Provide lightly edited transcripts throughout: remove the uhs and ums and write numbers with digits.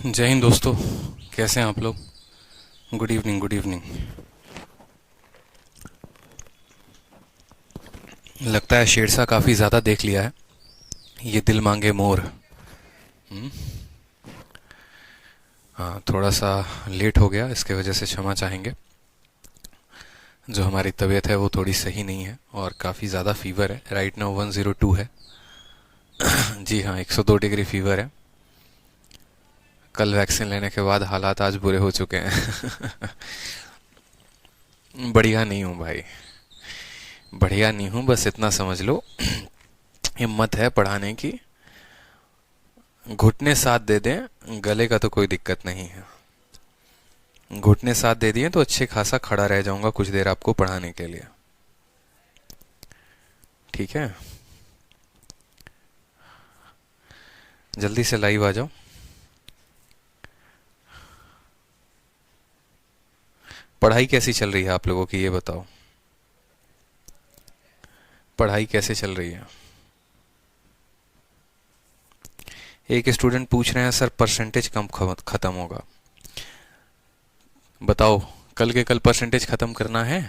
जय हिंद दोस्तों। कैसे हैं आप लोग? Good evening, good evening. लगता है शेरशाह काफ़ी ज़्यादा देख लिया है। ये दिल मांगे मोर। हम्म, हाँ, थोड़ा सा लेट हो गया, इसके वजह से क्षमा चाहेंगे। जो हमारी तबीयत है वो थोड़ी सही नहीं है और काफ़ी ज़्यादा फीवर है। राइट नाउ 102 है। जी हाँ, 102 डिग्री फीवर है। कल वैक्सीन लेने के बाद हालात आज बुरे हो चुके हैं। बढ़िया नहीं हूँ भाई। बढ़िया नहीं हूँ, बस इतना समझ लो। हिम्मत है पढ़ाने की। घुटने साथ दे दें, गले का तो कोई दिक्कत नहीं है। घुटने साथ दे दिए तो अच्छे खासा खड़ा रह जाऊंगा कुछ देर आपको पढ़ाने के लिए। ठीक है, जल्दी से लाइव आ जाओ। पढ़ाई कैसी चल रही है आप लोगों की, ये बताओ। पढ़ाई कैसे चल रही है? एक स्टूडेंट पूछ रहे हैं सर परसेंटेज कम खत्म होगा। बताओ, कल के कल परसेंटेज खत्म करना है?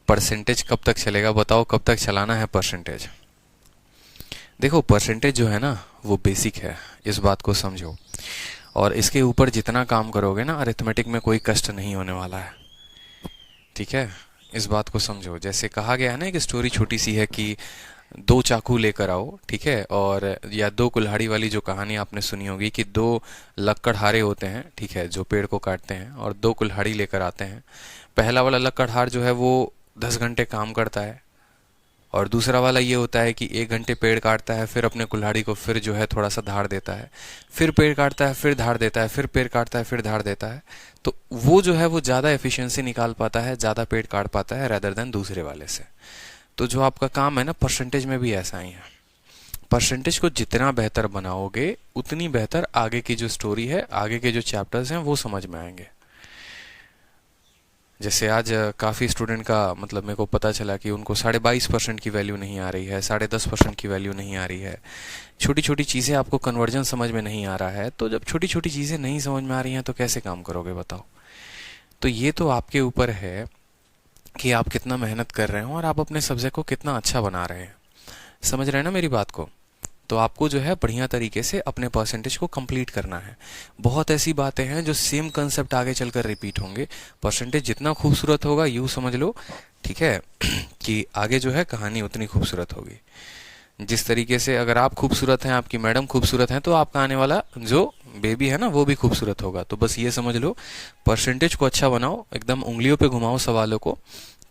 परसेंटेज कब तक चलेगा बताओ, कब तक चलाना है परसेंटेज? देखो, परसेंटेज जो है ना वो बेसिक है, इस बात को समझो। और इसके ऊपर जितना काम करोगे ना, अरिथमेटिक में कोई कष्ट नहीं होने वाला है। ठीक है, इस बात को समझो। जैसे कहा गया है ना, एक स्टोरी छोटी सी है कि दो चाकू लेकर आओ, ठीक है, और या दो कुल्हाड़ी वाली जो कहानी आपने सुनी होगी कि दो लक्कड़हारे होते हैं, ठीक है, जो पेड़ को काटते हैं, और दो कुल्हाड़ी लेकर आते हैं। पहला वाला लक्कड़हार जो है वो 10 घंटे काम करता है, और दूसरा वाला ये होता है कि 1 घंटे पेड़ काटता है, फिर अपने कुल्हाड़ी को फिर जो है थोड़ा सा धार देता है, फिर पेड़ काटता है, फिर धार देता है, फिर पेड़ काटता है, फिर धार देता है। तो वो जो है वो ज़्यादा एफिशिएंसी निकाल पाता है, ज़्यादा पेड़ काट पाता है रेदर देन दूसरे वाले से। तो जो आपका काम है ना, परसेंटेज में भी ऐसा ही है। परसेंटेज को जितना बेहतर बनाओगे उतनी बेहतर आगे की जो स्टोरी है, आगे के जो चैप्टर्स हैं वो समझ में आएंगे। जैसे आज काफ़ी स्टूडेंट का मतलब मेरे को पता चला कि उनको 22.5% की वैल्यू नहीं आ रही है, 10.5% की वैल्यू नहीं आ रही है। छोटी छोटी चीज़ें आपको कन्वर्जन समझ में नहीं आ रहा है, तो जब छोटी छोटी चीज़ें नहीं समझ में आ रही हैं तो कैसे काम करोगे बताओ? तो ये तो आपके ऊपर है कि आप कितना मेहनत कर रहे हो और आप अपने सब्जेक्ट को कितना अच्छा बना रहे हैं। समझ रहे हैं ना मेरी बात को? तो आपको जो है बढ़िया तरीके से अपने परसेंटेज को कंप्लीट करना है। बहुत ऐसी बातें हैं जो सेम कंसेप्ट आगे चलकर रिपीट होंगे। परसेंटेज जितना खूबसूरत होगा, यूँ समझ लो, ठीक है, कि आगे जो है कहानी उतनी खूबसूरत होगी। जिस तरीके से अगर आप खूबसूरत हैं, आपकी मैडम खूबसूरत हैं, तो आपका आने वाला जो बेबी है ना वो भी खूबसूरत होगा। तो बस ये समझ लो, परसेंटेज को अच्छा बनाओ, एकदम उंगलियों पे घुमाओ सवालों को,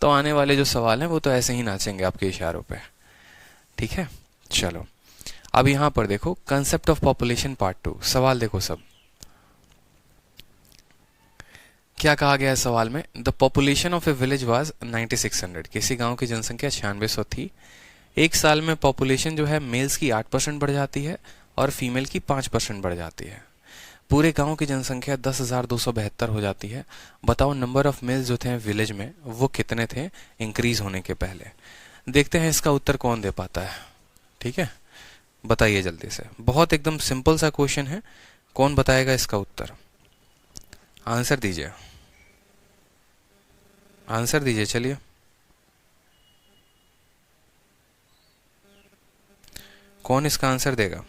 तो आने वाले जो सवाल हैं वो तो ऐसे ही नाचेंगे आपके इशारों पे। ठीक है, चलो। अब यहां पर देखो, कंसेप्ट ऑफ पॉपुलेशन पार्ट 2। सवाल देखो सब, क्या कहा गया है सवाल में? The population of A village was 9600। किसी गांव की जनसंख्या 9600 थी। एक साल में पॉपुलेशन जो है मेल्स की 8% बढ़ जाती है और फीमेल की 5% बढ़ जाती है। पूरे गांव की जनसंख्या 10,272 हो जाती है। बताओ नंबर ऑफ मेल्स जो थे विलेज में वो कितने थे इंक्रीज होने के पहले? देखते हैं इसका उत्तर कौन दे पाता है। ठीक है, बताइए जल्दी से। बहुत एकदम सिंपल सा क्वेश्चन है, कौन बताएगा इसका उत्तर? आंसर दीजिए, आंसर दीजिए, चलिए। कौन इसका आंसर देगा?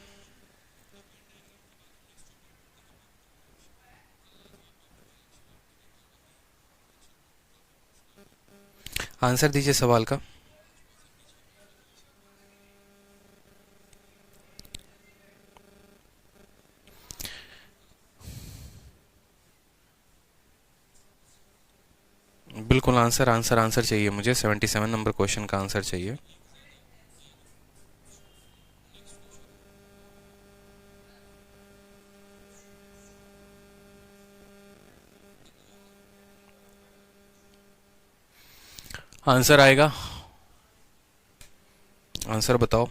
आंसर दीजिए सवाल का। बिल्कुल आंसर आंसर आंसर चाहिए मुझे। 77 नंबर क्वेश्चन का आंसर चाहिए। आंसर आएगा, आंसर बताओ।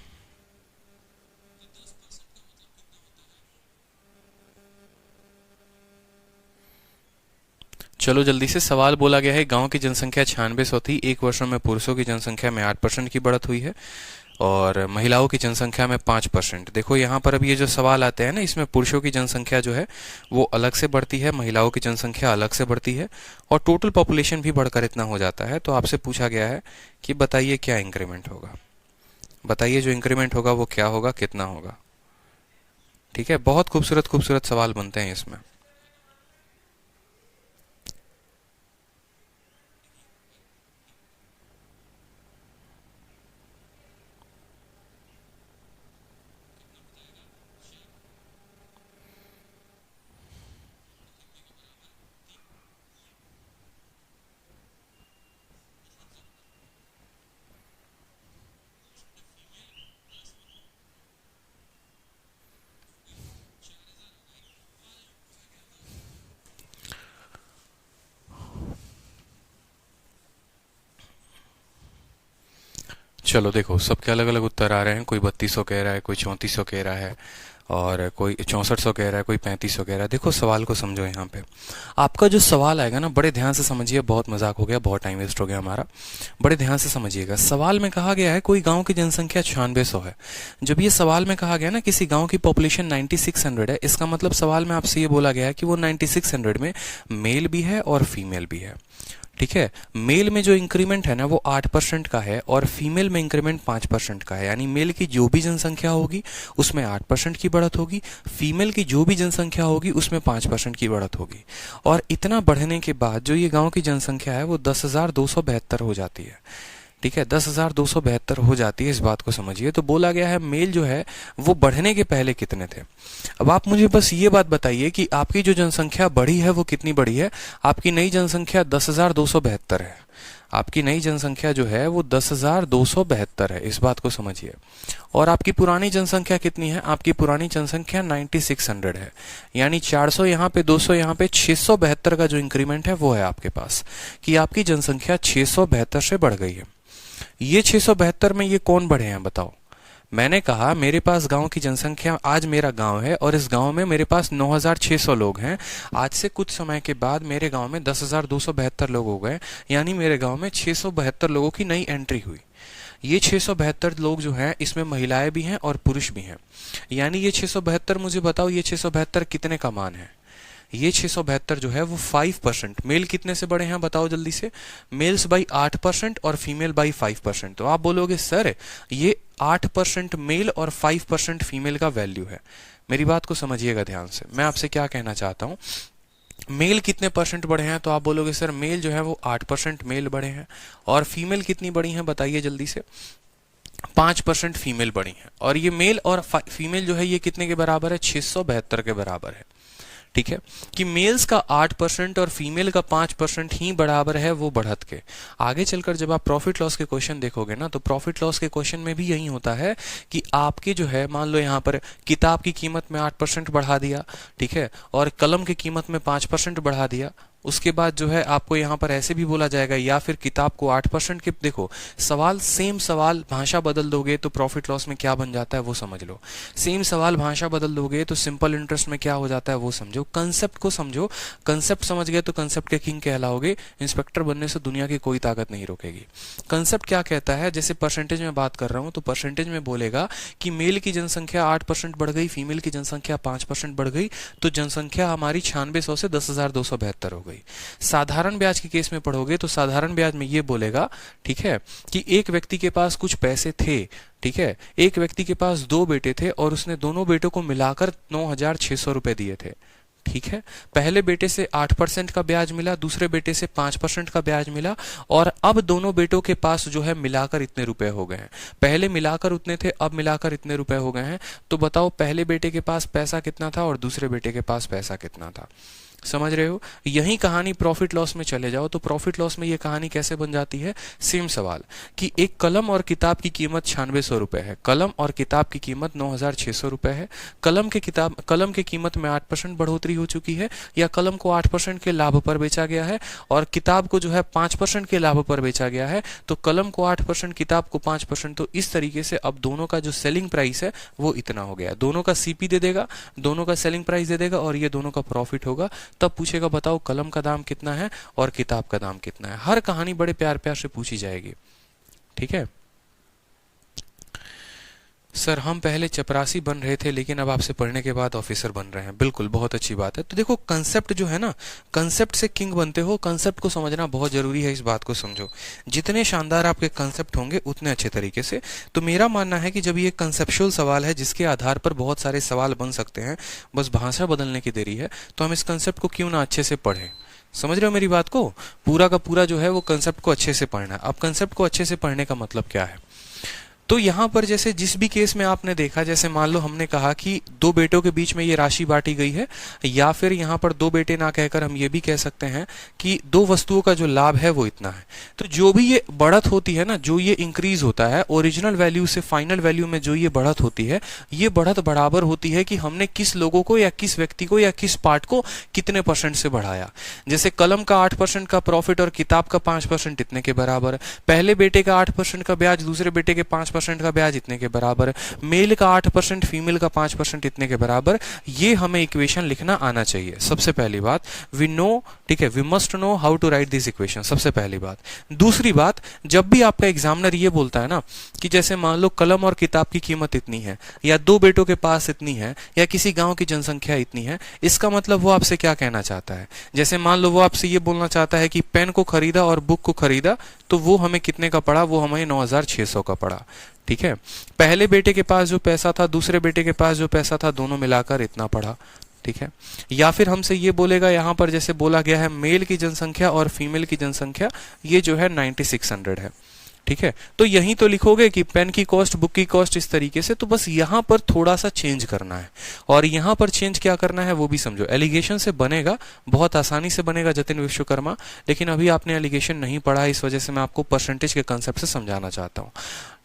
चलो जल्दी से। सवाल बोला गया है गांव की जनसंख्या 9600 थी, एक वर्षों में पुरुषों की जनसंख्या में 8% की बढ़त हुई है। और महिलाओं की जनसंख्या में 5%। देखो यहाँ पर अब ये जो सवाल आते हैं ना, इसमें पुरुषों की जनसंख्या जो है वो अलग से बढ़ती है, महिलाओं की जनसंख्या अलग से बढ़ती है, और टोटल पॉपुलेशन भी बढ़कर इतना हो जाता है। तो आपसे पूछा गया है कि बताइए क्या इंक्रीमेंट होगा, बताइए जो इंक्रीमेंट होगा वो क्या होगा, कितना होगा। ठीक है, बहुत खूबसूरत खूबसूरत सवाल बनते हैं इसमें। चलो देखो, सबके अलग अलग उत्तर आ रहे हैं। कोई 3200 कह रहा है, कोई 3400 कह रहा है, और कोई 6400 कह रहा है, कोई 3500 कह रहा है। देखो सवाल को समझो। यहाँ पे आपका जो सवाल आएगा ना, बड़े ध्यान से समझिए। बहुत मजाक हो गया, बहुत टाइम वेस्ट हो गया हमारा, बड़े ध्यान से समझिएगा। सवाल में कहा गया है कोई गांव की जनसंख्या 9600 है। जब ये सवाल में कहा गया ना किसी गांव की पॉपुलेशन 9600 है, इसका मतलब सवाल में आपसे ये बोला गया है कि वो 9600 में मेल भी है और फीमेल भी है। ठीक है, मेल में जो इंक्रीमेंट है ना वो 8% का है, और फीमेल में इंक्रीमेंट 5% का है। यानी मेल की जो भी जनसंख्या होगी उसमें 8% की बढ़त होगी, फीमेल की जो भी जनसंख्या होगी उसमें 5% की बढ़त होगी। और इतना बढ़ने के बाद जो ये गांव की जनसंख्या है वो 10,272 हो जाती है। ठीक है, 10,272 हो जाती है, इस बात को समझिए। तो बोला गया है मेल जो है वो बढ़ने के पहले कितने थे। अब आप मुझे बस ये बात बताइए कि आपकी जो जनसंख्या बढ़ी है वो कितनी बढ़ी है। आपकी नई जनसंख्या 10,272 है। आपकी नई जनसंख्या जो है वो 10,272 है, इस बात को समझिए। और आपकी पुरानी जनसंख्या कितनी है, आपकी पुरानी जनसंख्या 9600 है। यानी 400 यहाँ पे, 200 यहाँ पे, 672 का जो इंक्रीमेंट है वो है आपके पास, कि आपकी जनसंख्या 672 से बढ़ गई है। ये 672 में ये कौन बढ़े हैं बताओ। मैंने कहा मेरे पास गांव की जनसंख्या, आज मेरा गांव है और इस गांव में मेरे पास 9600 लोग हैं। आज से कुछ समय के बाद मेरे गांव में 10,272 लोग हो गए, यानी मेरे गांव में 672 लोगों की नई एंट्री हुई। ये 672 लोग जो हैं इसमें महिलाएं भी हैं और पुरुष भी हैं। यानी ये 672, मुझे बताओ ये 672 कितने का मान है। ये 672 जो है वो 5%। मेल कितने से बड़े हैं बताओ जल्दी से। मेल्स बाई 8% और फीमेल बाई 5%। तो आप बोलोगे सर ये 8% मेल और 5% फीमेल का वैल्यू है। मेरी बात को समझिएगा ध्यान से। मैं आपसे क्या कहना चाहता हूं, मेल कितने परसेंट बढ़े हैं, तो आप बोलोगे सर मेल जो है वो 8% मेल बढ़े हैं, और फीमेल कितनी बढ़ी हैं बताइए जल्दी से। 5% फीमेल बढ़ी हैं। और ये मेल और फीमेल जो है ये कितने के बराबर है, 672 के बराबर है। ठीक है, कि मेल्स का 8% और फीमेल का 5% ही बराबर है वो बढ़त के। आगे चलकर जब आप प्रॉफिट लॉस के क्वेश्चन देखोगे ना, तो प्रॉफिट लॉस के क्वेश्चन में भी यही होता है कि आपके जो है, मान लो यहाँ पर किताब की कीमत में 8% बढ़ा दिया, ठीक है, और कलम की कीमत में 5% बढ़ा दिया। उसके बाद जो है आपको यहाँ पर ऐसे भी बोला जाएगा, या फिर किताब को 8% के, देखो सवाल सेम सवाल, भाषा बदल दोगे तो प्रॉफिट लॉस में क्या बन जाता है वो समझ लो। सेम सवाल भाषा बदल दोगे तो सिंपल इंटरेस्ट में क्या हो जाता है वो समझो। कंसेप्ट को समझो, कंसेप्ट समझ गए तो कंसेप्ट के किंग कहलाओगे। इंस्पेक्टर बनने से दुनिया की कोई ताकत नहीं रोकेगी। कंसेप्ट क्या कहता है, जैसे परसेंटेज में बात कर रहा हूं तो परसेंटेज में बोलेगा कि मेल की जनसंख्या 8% बढ़ गई, फीमेल की जनसंख्या 5% बढ़ गई, तो जनसंख्या हमारी 9600 से 10,272 हो गई। साधारण ब्याज के केस में पढ़ोगे तो साधारण ब्याज में ये बोलेगा, ठीक है, कि एक व्यक्ति के पास कुछ पैसे थे, ठीक है, एक व्यक्ति के पास 2 बेटे थे और उसने दोनों बेटों को मिलाकर 9,600 रुपए दिए थे। ठीक है, पहले बेटे से 8% का ब्याज मिला, दूसरे बेटे से 5% का ब्याज मिला, और अब दोनों बेटों के पास जो है मिलाकर इतने रुपए हो गए हैं। पहले मिलाकर उतने थे, अब मिलाकर इतने रुपए हो गए हैं। तो बताओ पहले बेटे के पास पैसा कितना था और दूसरे बेटे के पास पैसा कितना था। समझ रहे हो। यही कहानी प्रॉफिट लॉस में चले जाओ तो प्रॉफिट लॉस में ये कहानी कैसे बन जाती है, सेम सवाल कि एक कलम और किताब की कीमत 9600 रुपए है, कलम और किताब की कीमत 9,600 रुपए है। कलम के कीमत में 8% बढ़ोतरी हो चुकी है, या कलम को 8% के लाभ पर बेचा गया है और किताब को जो है 5% के लाभ पर बेचा गया है। तो कलम को 8%, किताब को 5%। तो इस तरीके से अब दोनों का जो सेलिंग प्राइस है वो इतना हो गया। दोनों का सीपी दे देगा, दोनों का सेलिंग प्राइस दे देगा, और ये दोनों का प्रॉफिट होगा। तब पूछेगा बताओ कलम का दाम कितना है और किताब का दाम कितना है। हर कहानी बड़े प्यार प्यार से पूछी जाएगी। ठीक है, सर हम पहले चपरासी बन रहे थे लेकिन अब आपसे पढ़ने के बाद ऑफिसर बन रहे हैं। बिल्कुल, बहुत अच्छी बात है। तो देखो कंसेप्ट जो है ना, कंसेप्ट से किंग बनते हो। कंसेप्ट को समझना बहुत जरूरी है, इस बात को समझो। जितने शानदार आपके कंसेप्ट होंगे उतने अच्छे तरीके से। तो मेरा मानना है कि जब ये कंसेप्चुअल सवाल है जिसके आधार पर बहुत सारे सवाल बन सकते हैं, बस भाषा बदलने की देरी है, तो हम इस कंसेप्ट को क्यों ना अच्छे से पढ़ें। समझ रहे हो मेरी बात को? पूरा का पूरा जो है वो कंसेप्ट को अच्छे से पढ़ना है। अब कंसेप्ट को अच्छे से पढ़ने का मतलब क्या है? तो यहां पर जैसे जिस भी केस में आपने देखा, जैसे मान लो हमने कहा कि दो बेटों के बीच में ये राशि बांटी गई है, या फिर यहां पर दो बेटे ना कहकर हम ये भी कह सकते हैं कि दो वस्तुओं का जो लाभ है वो इतना है। तो जो भी ये बढ़त होती है ना, जो ये इंक्रीज होता है ओरिजिनल वैल्यू से फाइनल वैल्यू में, जो ये बढ़त होती है, ये बढ़त बराबर होती है कि हमने किस लोगों को या किस व्यक्ति को या किस पार्ट को कितने % से बढ़ाया। जैसे कलम का 8% का प्रॉफिट और किताब का 5% इतने के बराबर, पहले बेटे का 8% का ब्याज दूसरे बेटे के 5% का ब्याज इतने के बराबर, मेल का 8% फीमेल का 5% इतने के बराबर। ये हमें इक्वेशन लिखना आना चाहिए। सबसे पहली बात वी नो, ठीक है, we must know how to write this equation, सबसे पहली बात। दूसरी बात, जब भी आपका एग्जामिनर ये बोलता है ना कि जैसे मान लो कलम और किताब की कीमत इतनी है, या दो बेटों के पास इतनी है, या किसी गांव की जनसंख्या इतनी है, इसका मतलब वो आपसे क्या कहना चाहता है। जैसे मान लो वो आपसे ये बोलना चाहता है कि पेन को खरीदा और बुक को खरीदा, तो वो हमें कितने का पड़ा? वो हमें 9600 का पड़ा। ठीक है, पहले बेटे के पास जो पैसा था दूसरे बेटे के पास जो पैसा था, दोनों मिलाकर इतना पड़ा। ठीक है, या फिर हमसे ये बोलेगा, यहां पर जैसे बोला गया है मेल की जनसंख्या और फीमेल की जनसंख्या ये जो है 9600 है। ठीक है, तो यहीं तो लिखोगे कि पेन की कॉस्ट, बुक की कॉस्ट, इस तरीके से। तो बस यहां पर थोड़ा सा चेंज करना है, और यहां पर चेंज क्या करना है वो भी समझो। एलिगेशन से बनेगा, बहुत आसानी से बनेगा जतिन विश्वकर्मा, लेकिन अभी आपने एलिगेशन नहीं पढ़ा है, इस वजह से मैं आपको परसेंटेज के कंसेप्ट से समझाना चाहता हूं।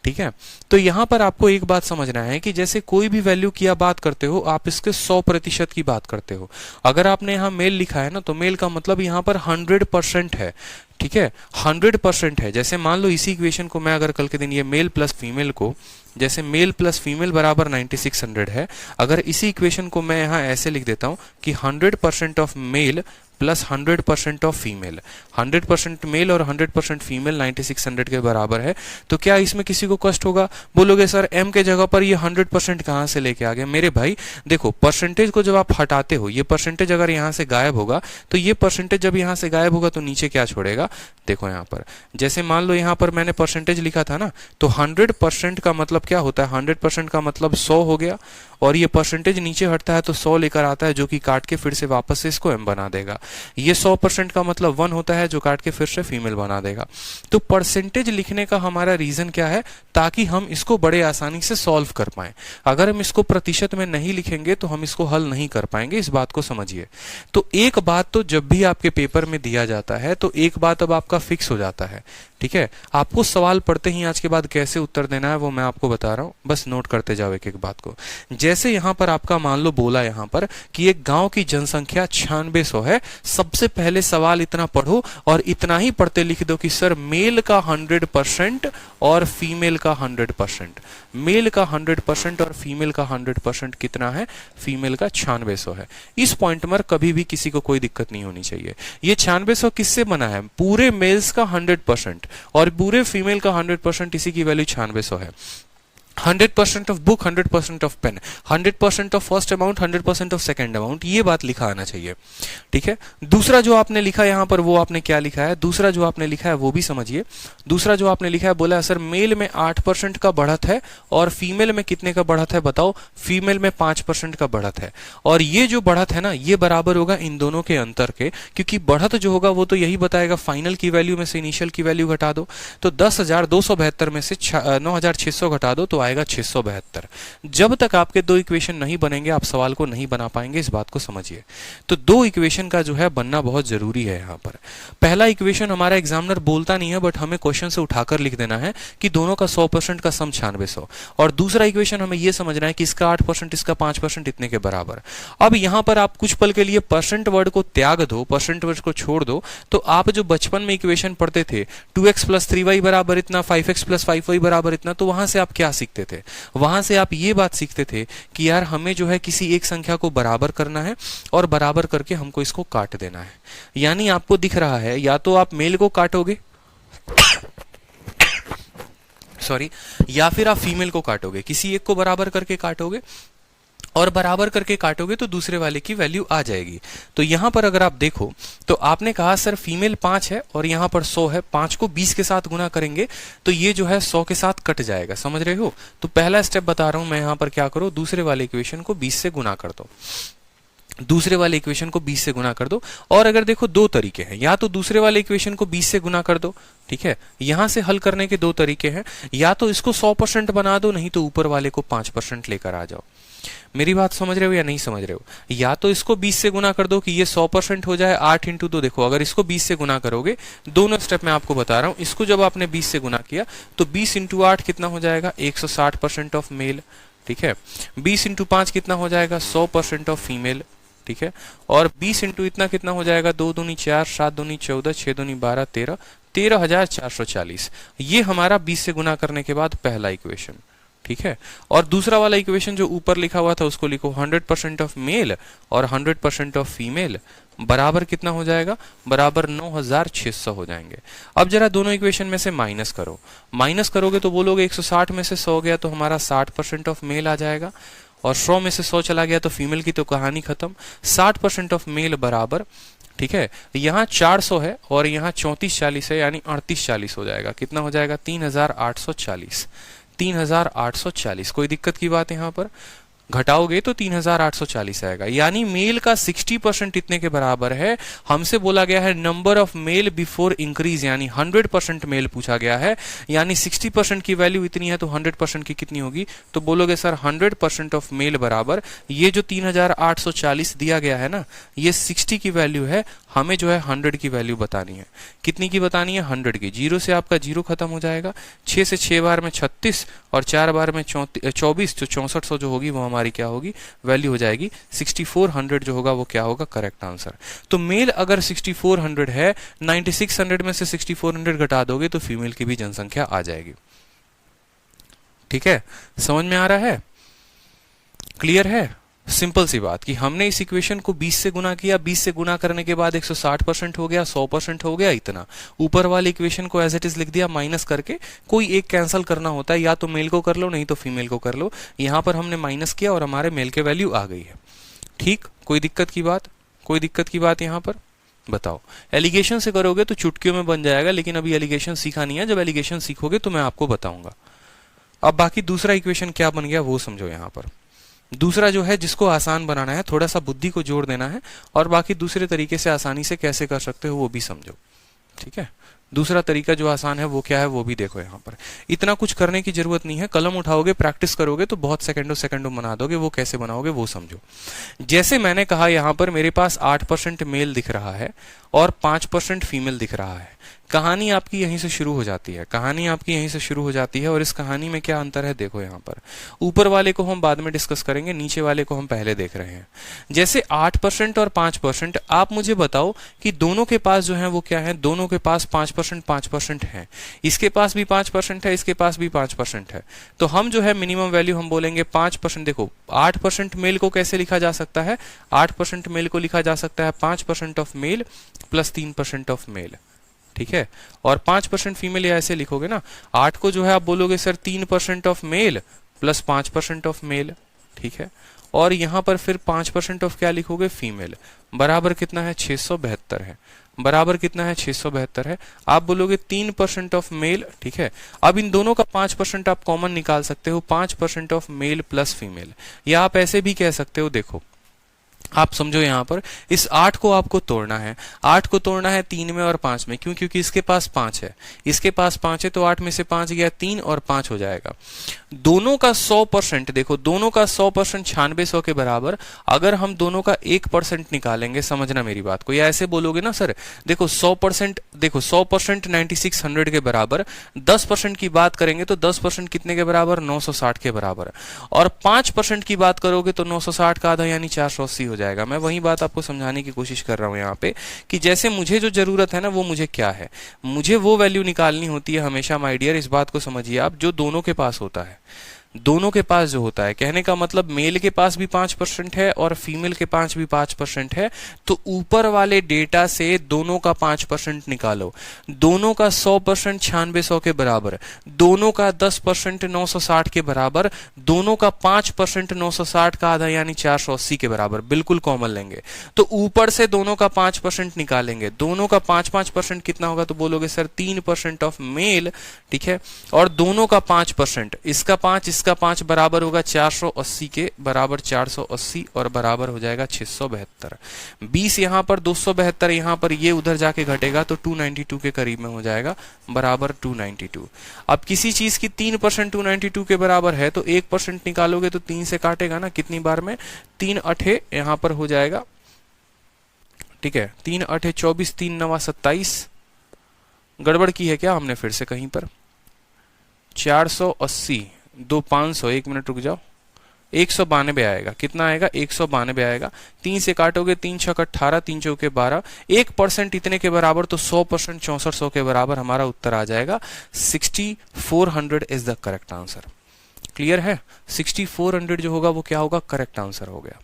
ठीक है, तो यहां पर आपको एक बात समझना है कि जैसे कोई भी वैल्यू की आप बात करते हो, आप इसके 100% की बात करते हो। अगर आपने यहां मेल लिखा है ना, तो मेल का मतलब यहां पर 100% है। ठीक है, 100% है। जैसे मान लो इसी इक्वेशन को मैं अगर कल के दिन ये मेल प्लस फीमेल को, जैसे मेल प्लस फीमेल बराबर 9600 है, अगर इसी इक्वेशन को मैं यहां ऐसे लिख देता हूं कि 100% of male plus 100% of female, 100% male और 100% फीमेल 9600 के बराबर है, तो क्या इसमें किसी को कष्ट होगा? बोलोगे सर एम के जगह पर ये 100% कहां से लेके आ गए? मेरे भाई देखो, परसेंटेज को जब आप हटाते हो, ये परसेंटेज अगर यहां से गायब होगा, तो ये परसेंटेज जब यहां से गायब होगा तो नीचे क्या छोड़ेगा? देखो यहां पर, जैसे मान लो यहां पर मैंने परसेंटेज लिखा था ना, तो 100% का मतलब क्या होता है? 100% का मतलब 100 हो गया, और ये परसेंटेज नीचे हटता है तो 100 लेकर आता है, जो कि काट के फिर से वापस से इसको एम बना देगा। ये 100% का मतलब 1 होता है, जो काट के फिर से फीमेल बना देगा। तो परसेंटेज लिखने का हमारा रीजन क्या है? ताकि हम इसको बड़े आसानी से सॉल्व कर पाएं। अगर हम इसको प्रतिशत में नहीं लिखेंगे तो हम इसको हल नहीं कर पाएंगे, इस बात को समझिए। तो एक बात तो जब भी आपके पेपर में दिया जाता है, तो एक बात अब आपका फिक्स हो जाता है। ठीक है, आपको सवाल पढ़ते ही आज के बाद कैसे उत्तर देना है वो मैं आपको बता रहा हूं, बस नोट करते जाओ एक एक बात को। जैसे यहां पर आपका मान लो बोला यहां पर कि एक गांव की जनसंख्या 9600 है, सबसे पहले सवाल इतना पढ़ो और इतना ही पढ़ते लिख दो कि सर मेल का 100% और फीमेल का 100%, मेल का 100% और फीमेल का 100% कितना है? फीमेल का 9600 है। इस पॉइंट में कभी भी किसी को कोई दिक्कत नहीं होनी चाहिए। ये 9600 किससे बना है? पूरे मेल्स का 100% और पूरे फीमेल का 100%, इसी की वैल्यू 9600 है। 100% of book, 100% of pen, 100% of first amount, 100% of second amount, ये बात लिखा आना चाहिए। ठीक है, दूसरा जो आपने लिखा यहां पर, वो आपने क्या लिखा है? दूसरा जो आपने लिखा है वो भी समझिए। दूसरा जो आपने लिखा है, बोला है सर मेल में 8% का बढ़त है और फीमेल में कितने का बढ़त है? बताओ। फीमेल में 5% का बढ़त है, और ये जो बढ़त है ना, ये बराबर होगा इन दोनों के अंतर के, क्योंकि बढ़त जो होगा वो तो यही बताएगा, फाइनल की वैल्यू में से इनिशियल की वैल्यू घटा दो, तो 10,272 में से 9,600 घटा दो तो आएगा 672। जब तक आपके दो इक्वेशन नहीं बनेंगे आप सवाल को नहीं बना पाएंगे, इस बात को समझिए। तो दो इक्वेशन का जो है बनना बहुत जरूरी है। यहां पर पहला इक्वेशन हमारा एग्जामिनर बोलता नहीं है, बट हमें क्वेश्चन से उठाकर लिख देना है कि दोनों का 100% का सम 9600, और दूसरा इक्वेशन हमें यह समझना है कि इसका 8%, इसका 5% इतने के बराबर। अब यहां पर आप कुछ पल के लिए परसेंट वर्ड को त्याग दो, परसेंट वर्ड को छोड़ दो, तो आप जो बचपन में इक्वेशन पढ़ते थे 2x + 3y बराबर इतना, 5x + 5y बराबर इतना, तो वहां से आप क्या सीखते थे? वहां से आप ये बात सीखते थे कि यार हमें जो है किसी एक संख्या को बराबर करना है और बराबर करके हमको इसको काट देना है। यानी आपको दिख रहा है, या तो आप मेल को काटोगे सॉरी, या फिर आप फीमेल को काटोगे, किसी एक को बराबर करके काटोगे और बराबर करके काटोगे तो दूसरे वाले की वैल्यू आ जाएगी। तो यहां पर अगर आप देखो तो आपने कहा सर फीमेल 5 है और यहां पर 100 है, 5 को 20 के साथ गुना करेंगे तो ये जो है 100 के साथ कट जाएगा, समझ रहे हो। तो पहला स्टेप बता रहा हूं मैं, यहां पर क्या करो, दूसरे वाले इक्वेशन को 20 से गुना कर दो, दूसरे वाले इक्वेशन को 20 से गुना कर दो। और अगर देखो दो तरीके हैं, या तो दूसरे वाले इक्वेशन को 20 से गुना कर दो, ठीक है, यहां से हल करने के दो तरीके हैं, या तो इसको 100% बना दो, नहीं तो ऊपर वाले को 5% लेकर आ जाओ। मेरी बात समझ रहे हो या नहीं समझ रहे हो। या तो इसको 20 से गुना कर दो कि ये 100% हो जाए, 8 इंटू 2, देखो अगर इसको 20 से गुना करोगे, दोनों स्टेप मैं आपको बता रहा हूं, इसको जब आपने 20 से गुना किया तो 20 इंटू 8 कितना हो जाएगा, 160% ऑफ मेल, ठीक है। 20 इंटू 5 कितना हो जाएगा, 100% ऑफ फीमेल, ठीक है। और 20 इंटू इतना कितना हो जाएगा, 2 दूनी 4, 7 दूनी 14, 6 दूनी 12, 13, 13,440। ये हमारा 20 से गुना करने के बाद पहला इक्वेशन, ठीक है। और दूसरा वाला इक्वेशन जो ऊपर लिखा हुआ था उसको लिखो 100% ऑफ मेल और 100% ऑफ फीमेल बराबर कितना हो जाएगा, बराबर 9,600 हो जाएंगे। अब जरा दोनों इक्वेशन में से माइनस करो, माइनस करोगे तो बोलोगे 160 में से 100 गया तो हमारा 60% ऑफ मेल आ जाएगा, और 100 में से 100 चला गया तो फीमेल की तो कहानी खत्म। 60% ऑफ मेल बराबर, ठीक है, यहाँ 400 है और यहाँ 3440 है, यानी 3840 हो जाएगा। कितना हो जाएगा, 3840, 3840। कोई दिक्कत की बात यहाँ पर, घटाओगे तो 3840 आएगा, यानी मेल का 60% इतने के बराबर है। हमसे बोला गया है number of male before increase, यानी 100% मेल पूछा गया है, यानी 60% की वैल्यू इतनी है तो 100% की कितनी होगी, तो बोलोगे सर 100% ऑफ मेल बराबर ये जो 3840 दिया गया है ना, ये 60 की वैल्यू है, हमें जो है 100 की वैल्यू बतानी है। कितनी की बतानी है, 100 की। 0 से आपका 0 खत्म हो जाएगा, 6 से 6 बार में 36 और 4 बार में 24, तो 6400 जो होगी वो हमारी क्या होगी, वैल्यू हो जाएगी 6400 जो होगा वो क्या होगा, करेक्ट आंसर। तो मेल अगर 6400 है, 9600 में से 6400 घटा दोगे तो फीमेल की भी जनसंख्या आ जाएगी। ठीक है, समझ में आ रहा है, क्लियर है। सिंपल सी बात कि हमने इस इक्वेशन को 20 से गुना किया, 20 से गुना करने के बाद 160% हो गया, 100% हो गया, इतना ऊपर वाले इक्वेशन को एज इट इज लिख दिया माइनस करके। कोई एक कैंसिल करना होता है, या तो मेल को कर लो नहीं तो फीमेल को कर लो। यहां पर हमने माइनस किया और हमारे मेल के वैल्यू आ गई है। ठीक, कोई दिक्कत की बात, कोई दिक्कत की बात यहां पर बताओ। एलिगेशन से करोगे तो चुटकियों में बन जाएगा, लेकिन अभी एलिगेशन सीखा नहीं है, जब एलिगेशन सीखोगे तो मैं आपको बताऊंगा। अब बाकी दूसरा इक्वेशन क्या बन गया वो समझो। यहां पर दूसरा जो है जिसको आसान बनाना है, थोड़ा सा बुद्धि को जोड़ देना है, और बाकी दूसरे तरीके से आसानी से कैसे कर सकते हो वो भी समझो। ठीक है, दूसरा तरीका जो आसान है वो क्या है वो भी देखो। यहाँ पर इतना कुछ करने की जरूरत नहीं है, कलम उठाओगे प्रैक्टिस करोगे तो बहुत सेकंडों बना दोगे। वो कैसे बनाओगे वो समझो। जैसे मैंने कहा यहाँ पर मेरे पास 8% मेल दिख रहा है और 5% फीमेल दिख रहा है। कहानी आपकी यहीं से शुरू हो जाती है, कहानी आपकी यहीं से शुरू हो जाती है। और इस कहानी में क्या अंतर है देखो। यहाँ पर ऊपर वाले को हम बाद में डिस्कस करेंगे, नीचे वाले को हम पहले देख रहे हैं। जैसे 8% और 5%, आप मुझे बताओ कि दोनों के पास जो है वो क्या है, दोनों के पास 5% है। इसके पास भी 5% है, इसके पास भी 5% है। तो हम जो है मिनिमम वैल्यू हम बोलेंगे 5%। देखो 8% मेल को कैसे लिखा जा सकता है, 8% मेल को लिखा जा सकता है 5% of male plus 3% of male. ठीक है, और 5% फीमेल या ऐसे लिखोगे ना। 8 को जो है आप बोलोगे sir 3% of male plus 5% of male. ठीक है, और यहां पर फिर 5% ऑफ क्या लिखोगे, फीमेल। बराबर कितना है, 672 है। बराबर कितना है, 672 है। आप बोलोगे 3% ऑफ मेल। ठीक है, अब इन दोनों का 5% आप कॉमन निकाल सकते हो, 5% ऑफ मेल प्लस फीमेल। या आप ऐसे भी कह सकते हो, देखो आप समझो यहाँ पर इस 8 को आपको तोड़ना है। 8 को तोड़ना है 3 में और 5 में, क्यों, क्योंकि इसके पास 5 है, इसके पास 5 है, तो 8 में से 5 गया 3 और 5 हो जाएगा। दोनों का 100%, देखो दोनों का 100% 9600 के बराबर। अगर हम दोनों का 1% निकालेंगे, समझना मेरी बात को, या ऐसे बोलोगे ना सर देखो 100%, देखो 100% 9600 के बराबर। 10% की बात करेंगे तो 10% कितने के बराबर, 960 के बराबर। और 5% की बात करोगे तो 960 का आधा यानी 480 हो जाएगा। मैं वही बात आपको समझाने की कोशिश कर रहा हूं यहाँ पे कि जैसे मुझे जो जरूरत है ना वो मुझे क्या है, मुझे वो वैल्यू निकालनी होती है हमेशा माय डियर। इस बात को समझिए आप, जो दोनों के पास होता है। दोनों के पास जो होता है, कहने का मतलब मेल के पास भी 5% है और फीमेल के पास भी 5% है, तो ऊपर वाले डेटा से दोनों का 5% निकालो। दोनों का 100% 9600 के बराबर, दोनों का 10% 960 के बराबर, दोनों का 5% 960 का आधा यानी 480 के बराबर, बिल्कुल कॉमन लेंगे। तो ऊपर से दोनों का 5% निकालेंगे, दोनों का 5% कितना होगा, तो बोलोगे सर 3% ऑफ मेल, ठीक है, और दोनों का 5%, इसका 5 इसका 5 बराबर होगा 480 के बराबर, 480 और बराबर हो जाएगा 672। 20 यहां पर, 272 यहां पर, ये उधर जाके घटेगा तो 292 के करीब में हो जाएगा, बराबर 292। अब किसी चीज की 3% 292 के बराबर है तो 1% निकालोगे तो 3 से काटेगा ना, कितनी बार में, 3 अठे यहां पर हो जाएगा, ठीक है, 3 अठे 24, 3 नवा 27, गड़बड़ की है क्या हमने फिर से कहीं पर, 480, 2 500, 1 मिनट रुक जाओ, 192 आएगा, कितना आएगा, 192 आएगा। 3 से काटोगे, 3 छक 18, 3 चौके 12, 1% इतने के बराबर तो 100% 6400 के बराबर हमारा उत्तर आ जाएगा। 6400 is the correct answer. Clear है, 6400 जो होगा वो क्या होगा, करेक्ट आंसर हो गया।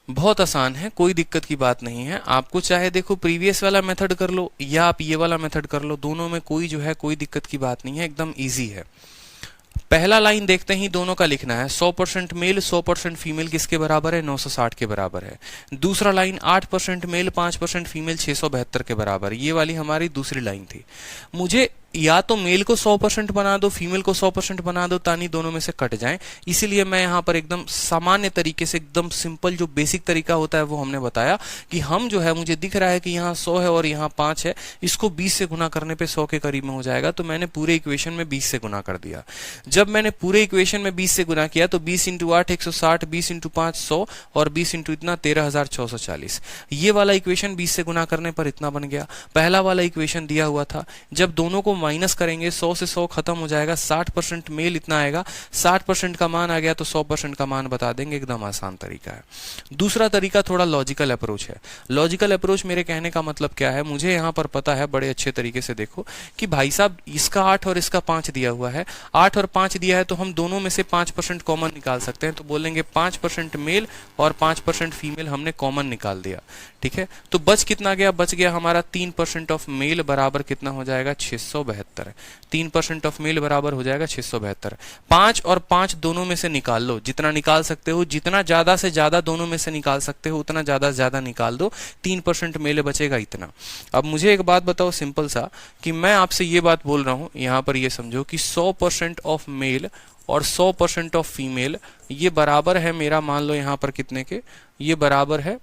बहुत आसान है, कोई दिक्कत की बात नहीं है। आपको चाहे देखो प्रीवियस वाला मेथड कर लो या आप ये वाला मेथड कर लो, दोनों में कोई जो है कोई दिक्कत की बात नहीं है, एकदम इजी है। पहला लाइन देखते ही दोनों का लिखना है, 100% मेल 100% फीमेल किसके बराबर है, 960 के बराबर है। दूसरा लाइन 8% मेल 5% फीमेल 672 के बराबर, ये वाली हमारी दूसरी लाइन थी। मुझे या तो मेल को 100% बना दो, फीमेल को 100% बना दो, ताकि दोनों में से कट जाएं। इसीलिए मैं यहाँ पर एकदम सामान्य तरीके से, एकदम सिंपल जो बेसिक तरीका होता है वो हमने बताया कि हम जो है, मुझे दिख रहा है कि यहाँ 100 है और यहाँ 5 है, इसको 20 से गुना करने पे 100 के करीब में हो जाएगा, तो मैंने पूरे इक्वेशन में 20 से गुना कर दिया। जब मैंने पूरे इक्वेशन में 20 से गुना किया तो 20 इंटू 8 160, 20 इंटू 5 100 और 20 इंटू इतना 13640। ये वाला इक्वेशन 20 से गुना करने पर इतना बन गया। पहला वाला इक्वेशन दिया हुआ था, जब दोनों को माइनस करेंगे 100 से 100 खत्म हो जाएगा, 60% मेल इतना आएगा, 60% का मान आ गया तो 100% का मान बता देंगे, एकदम आसान तरीका है। दूसरा तरीका थोड़ा लॉजिकल अप्रोच है। लॉजिकल अप्रोच मेरे कहने का मतलब क्या है, मुझे यहां पर पता है बड़े अच्छे तरीके से, देखो कि भाई साहब इसका 8 और इसका 5 दिया हुआ है, 8 और 5 दिया है तो हम दोनों में से 5% कॉमन निकाल सकते हैं, तो बोलेंगे 5% मेल और 5% फीमेल हमने कॉमन निकाल दिया, ठीक है। तो बच कितना गया, बच गया हमारा 3% ऑफ मेल बराबर कितना हो जाएगा, 672। 3% ऑफ मेल बराबर हो जाएगा 672। 5 और 5 दोनों में से निकाल लो, जितना निकाल सकते हो, जितना ज्यादा से ज्यादा दोनों में से निकाल सकते हो उतना ज्यादा से ज्यादा निकाल दो, 3% मेल बचेगा इतना। अब मुझे एक बात बताओ सिंपल सा, कि मैं आपसे ये बात बोल रहा हूं, यहां पर ये समझो कि 100% ऑफ मेल और 100% ऑफ फीमेल ये बराबर है मेरा, मान लो यहां पर कितने के, ये बराबर है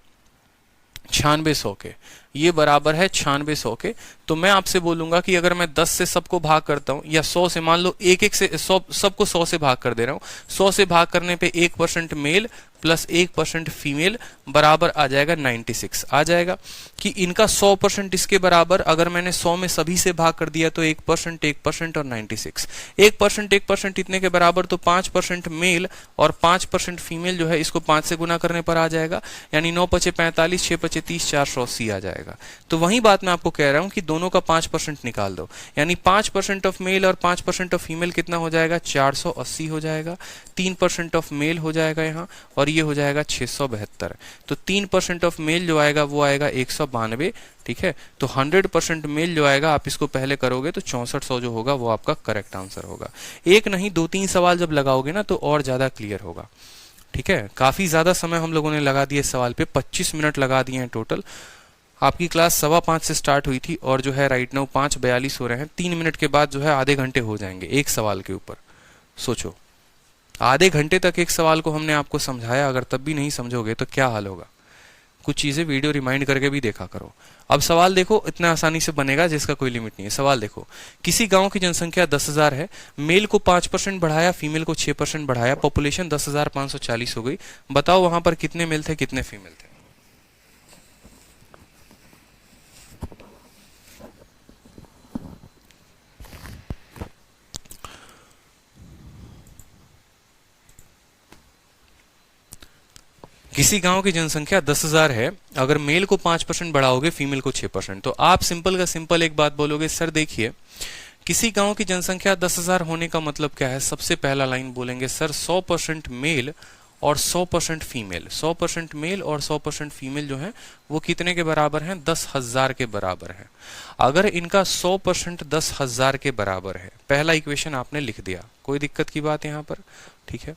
9600 के, ये बराबर है 9600 के। तो मैं आपसे बोलूंगा कि अगर मैं 10 से सबको भाग करता हूं या 100 से, मान लो एक एक से सबको 100 से भाग कर दे रहा हूं, 100 से भाग करने पे 1% मेल प्लस 1% फीमेल बराबर आ जाएगा 96 आ जाएगा। कि इनका 100% इसके बराबर अगर मैंने 100 में सभी से भाग कर दिया तो 1% 1% और 96, 1% 1% इतने के बराबर, तो 5% मेल और 5% फीमेल जो है इसको 5 से गुना करने पर आ जाएगा, यानी 9 पचे 45, 6 पचे 30, 480 आ जाएगा। तो वही बात मैं आपको कह रहा हूं कि दोनों का 5% निकाल दो, यानी 5% ऑफ मेल और 5% ऑफ फीमेल कितना हो जाएगा, 480 हो जाएगा। 3% ऑफ मेल हो जाएगा यहाँ और ये हो जाएगा 672। तो 3% ऑफ मेल जो आएगा वो आएगा 192, ठीक है। तो 100% मेल जो आएगा, आप इसको पहले करोगे तो 6400 जो होगा वो आपका करेक्ट आंसर होगा। एक नहीं 2-3 सवाल जब लगाओगे ना तो और ज्यादा क्लियर होगा, ठीक है। काफी ज्यादा समय हम लोगों ने लगा दिया इस सवाल पे, 25 मिनट लगा दिए हैं टोटल। आपकी क्लास 5:15 से स्टार्ट हुई थी और जो है राइट नाउ 5:42 हो रहे हैं। 3 मिनट के बाद जो है आधे घंटे हो जाएंगे एक सवाल के ऊपर। सोचो, आधे घंटे तक एक सवाल को हमने आपको समझाया, अगर तब भी नहीं समझोगे तो क्या हाल होगा। कुछ चीजें वीडियो रिमाइंड करके भी देखा करो। अब सवाल देखो, इतना आसानी से बनेगा जिसका कोई लिमिट नहीं है। सवाल देखो, किसी गांव की जनसंख्या 10,000 है, मेल को 5% बढ़ाया, फीमेल को 6% बढ़ाया, पॉपुलेशन 10,540 हो गई। बताओ वहां पर कितने मेल थे, कितने फीमेल थे। किसी गांव की जनसंख्या 10,000 है, अगर मेल को 5% बढ़ाओगे फीमेल को 6%, तो आप सिंपल का सिंपल एक बात बोलोगे, सर देखिए किसी गांव की जनसंख्या 10,000 होने का मतलब क्या है। सबसे पहला लाइन बोलेंगे सर 100% मेल और 100% फीमेल, 100% मेल और 100% फीमेल जो है वो कितने के बराबर हैं, 10,000 के बराबर है। अगर इनका 100% 10,000 के बराबर है, पहला इक्वेशन आपने लिख दिया, कोई दिक्कत की बात यहाँ पर, ठीक है।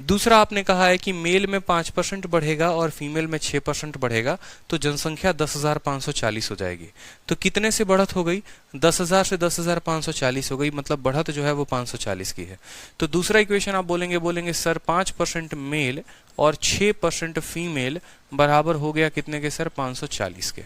दूसरा आपने कहा है कि मेल में 5% बढ़ेगा और फीमेल में 6% बढ़ेगा, तो जनसंख्या 10,540 हो जाएगी। तो कितने से बढ़त हो गई, 10,000 से 10,540 हो गई, मतलब बढ़त जो है वो 540 की है। तो दूसरा इक्वेशन आप बोलेंगे सर 5% मेल और 6% फीमेल बराबर हो गया कितने के सर, 540 के।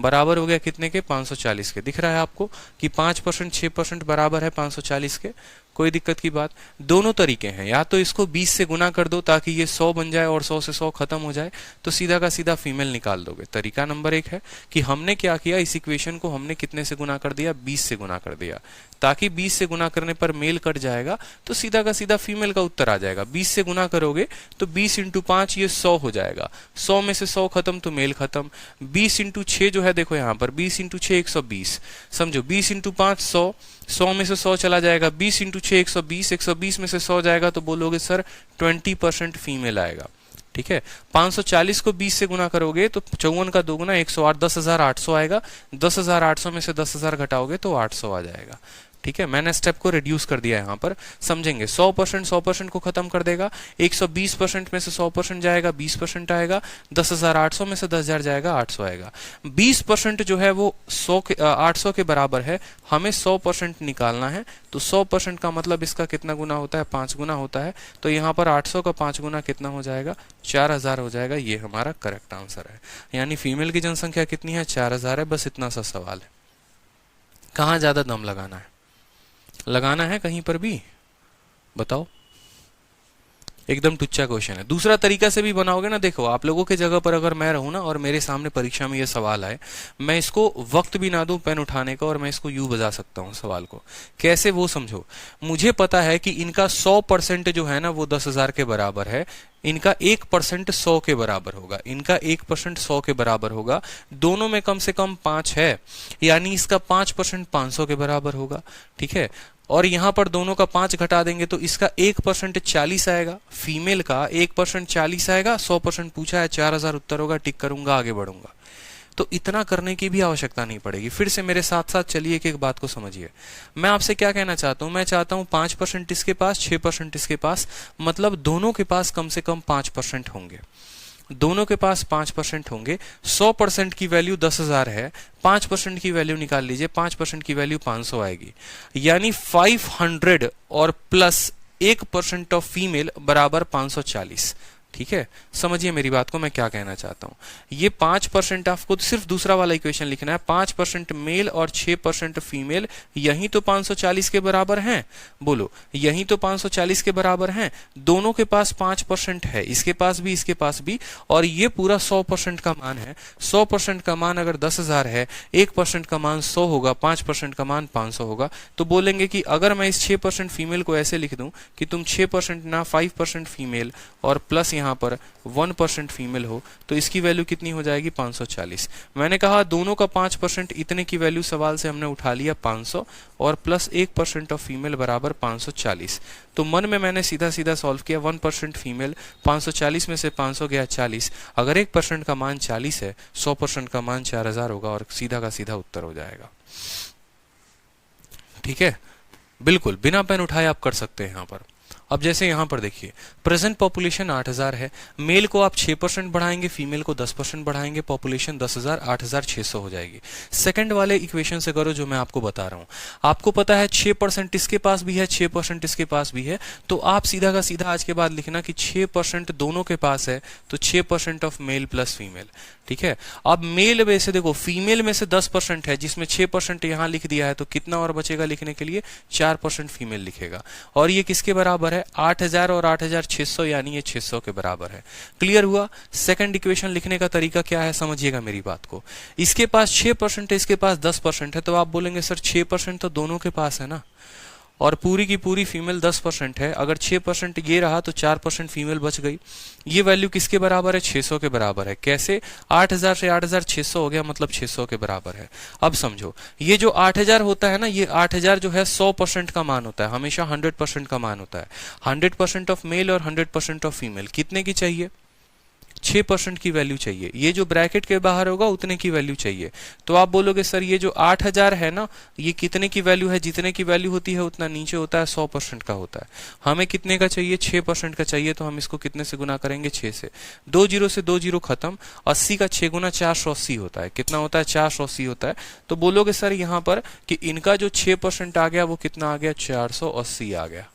बराबर हो गया कितने के, 540 के। दिख रहा है आपको कि 5% 6% बराबर है 540 के, कोई दिक्कत की बात। दोनों तरीके हैं, या तो इसको 20 से गुना कर दो ताकि ये 100 बन जाए और 100 से 100 खत्म हो जाए, तो सीधा का सीधा फीमेल निकाल दोगे। तरीका नंबर 1 है कि हमने क्या किया, इस इक्वेशन को हमने कितने से गुना कर दिया, 20 से गुना कर दिया, ताकि 20 से गुना करने पर मेल कट जाएगा तो सीधा का सीधा फीमेल का उत्तर आ जाएगा। 20 से गुना करोगे तो 20 × 5 ये 100 हो जाएगा, 100 में से 100 खत्म तो मेल खत्म। 20 × 6 जो है, देखो यहाँ पर 20 × 6 120, समझो 20 × 5 100, 100 में से 100 चला जाएगा, 20 × 6 120, 120 में से 100 जाएगा तो बोलोगे सर 20% फीमेल आएगा, ठीक है। 540 को 20 से गुना करोगे तो 54 का 2 गुना 108, 10,800 आएगा। 10,800 में से 10,000 घटाओगे तो 800 आ जाएगा, ठीक है। मैंने स्टेप को रिड्यूस कर दिया यहाँ पर, समझेंगे। 100% को खत्म कर देगा, 120% में से 100% जाएगा, 20% आएगा। 10,800 में से 10,000 जाएगा, 800 आएगा। 20% जो है वो 800 के बराबर है, हमें 100% निकालना है, तो 100% का मतलब इसका कितना गुना होता है, 5 गुना होता है। तो यहाँ पर 800 का 5 गुना कितना हो जाएगा, 4,000 हो जाएगा। ये हमारा करेक्ट आंसर है, यानी फीमेल की जनसंख्या कितनी है, 4,000 है। बस इतना सा सवाल है। कहाँ ज्यादा दम लगाना है, लगाना है कहीं पर भी, बताओ। एकदम टुच्चा क्वेश्चन है। दूसरा तरीका से भी बनाओगे ना, देखो आप लोगों के जगह पर अगर मैं रहूं ना और मेरे सामने परीक्षा में ये सवाल आए, मैं इसको वक्त भी ना दूं पेन उठाने का और मैं इसको यूं बजा सकता हूं सवाल को। कैसे, वो समझो। मुझे पता है कि इनका 100% जो है ना वो 10,000 के बराबर है, इनका 1% 100 के बराबर होगा, इनका 1% 100 के बराबर होगा। दोनों में कम से कम 5 है, यानी इसका 5% 500 के बराबर होगा, ठीक है। और यहां पर दोनों का 5 घटा देंगे तो इसका 1% 40 आएगा, फीमेल का 1% 40 आएगा। 100% पूछा है, 4,000 उत्तर होगा, टिक करूंगा, आगे बढ़ूंगा। तो इतना करने की भी आवश्यकता नहीं पड़ेगी। फिर से मेरे साथ साथ चलिए एक बात को समझिए। मैं आपसे क्या कहना चाहता हूं, मैं चाहता हूं 5% इसके पास, 6% इसके पास, मतलब दोनों के पास कम से कम 5% होंगे, दोनों के पास 5% होंगे। 100% की वैल्यू 10,000 है, 5% की वैल्यू निकाल लीजिए, 5% की वैल्यू 500 आएगी, यानी 500 और प्लस 1% ऑफ फीमेल बराबर 540, ठीक है। समझिए मेरी बात को, मैं क्या कहना चाहता हूं। ये 5% आपको सिर्फ दूसरा वाला इक्वेशन लिखना है, 5% मेल और 6% फीमेल, यही तो 540 के बराबर हैं। बोलो, यही तो 540 के बराबर हैं। दोनों के पास 5% है, इसके पास भी, इसके पास भी, और ये पूरा 100% का मान है। 100% का मान अगर 10,000 है, 1% का मान 100 होगा, 5% का मान 500 होगा। तो बोलेंगे कि अगर मैं इस 6% फीमेल को ऐसे लिख दूं कि तुम 6% ना 5% फीमेल और प्लस यहां पर 1% फीमेल हो, तो इसकी वैल्यू कितनी हो जाएगी, 540। मैंने कहा दोनों का 5%, इतने की वैल्यू सवाल से हमने उठा लिया 500 और प्लस 1% ऑफ फीमेल बराबर 540। तो मन में मैंने सीधा सीधा सॉल्व किया, 1% फीमेल, 540 में से 500 गया 40, अगर 1% का मान 40 है, 100% का मान 4,000 होगा और सीधा का सीधा उत्तर हो जाएगा, ठीक है। बिल्कुल बिना पेन उठाए आप कर सकते हैं यहाँ पर। अब जैसे यहां पर देखिए, प्रेजेंट पॉपुलेशन 8,000 है, मेल को आप 6% बढ़ाएंगे, फीमेल को 10% बढ़ाएंगे, पॉपुलेशन 10,000, 8,600 हो जाएगी। सेकंड वाले इक्वेशन से करो जो मैं आपको बता रहा हूं। आपको पता है 6% इसके पास भी है, 6% इसके पास भी है, तो आप सीधा का सीधा आज के बाद लिखना कि 6% दोनों के पास है, तो 6% ऑफ मेल प्लस फीमेल, ठीक है। अब मेल में से देखो, फीमेल में से 10% है, जिसमें 6% यहां लिख दिया है, तो कितना और बचेगा लिखने के लिए, 4% फीमेल लिखेगा। और ये किसके बराबर है, 8,000 और 8,600, यानी ये 600 के बराबर है। क्लियर हुआ। सेकंड इक्वेशन लिखने का तरीका क्या है, समझिएगा मेरी बात को। इसके पास 6% है, इसके पास 10% है, तो आप बोलेंगे सर 6% तो दोनों के पास है ना, और पूरी की पूरी फीमेल 10% है। अगर 6% ये रहा तो 4% फीमेल बच गई। ये वैल्यू किसके बराबर है? 600 के बराबर है। कैसे? 8000 से 8600 हो गया, मतलब 600 के बराबर है। अब समझो, ये जो 8000 होता है ना, ये 8000 जो है 100% का मान होता है, हमेशा 100% का मान होता है। 100% ऑफ मेल और 100% ऑफ फीमेल कितने की चाहिए? 6% की वैल्यू चाहिए। ये जो ब्रैकेट के बाहर होगा उतने की वैल्यू चाहिए। तो आप बोलोगे सर ये जो 8000 है ना, ये कितने की वैल्यू है? जितने की वैल्यू होती है उतना नीचे होता है, 100% का होता है। हमें कितने का चाहिए? 6% का चाहिए। तो हम इसको कितने से गुना करेंगे? 6 से। 2 जीरो से 2 जीरो खत्म। 80 का 6 गुना 480 होता है। कितना होता है? 480 होता है। तो बोलोगे सर यहाँ पर कि इनका जो 6% आ गया वो कितना आ गया? 480 आ गया।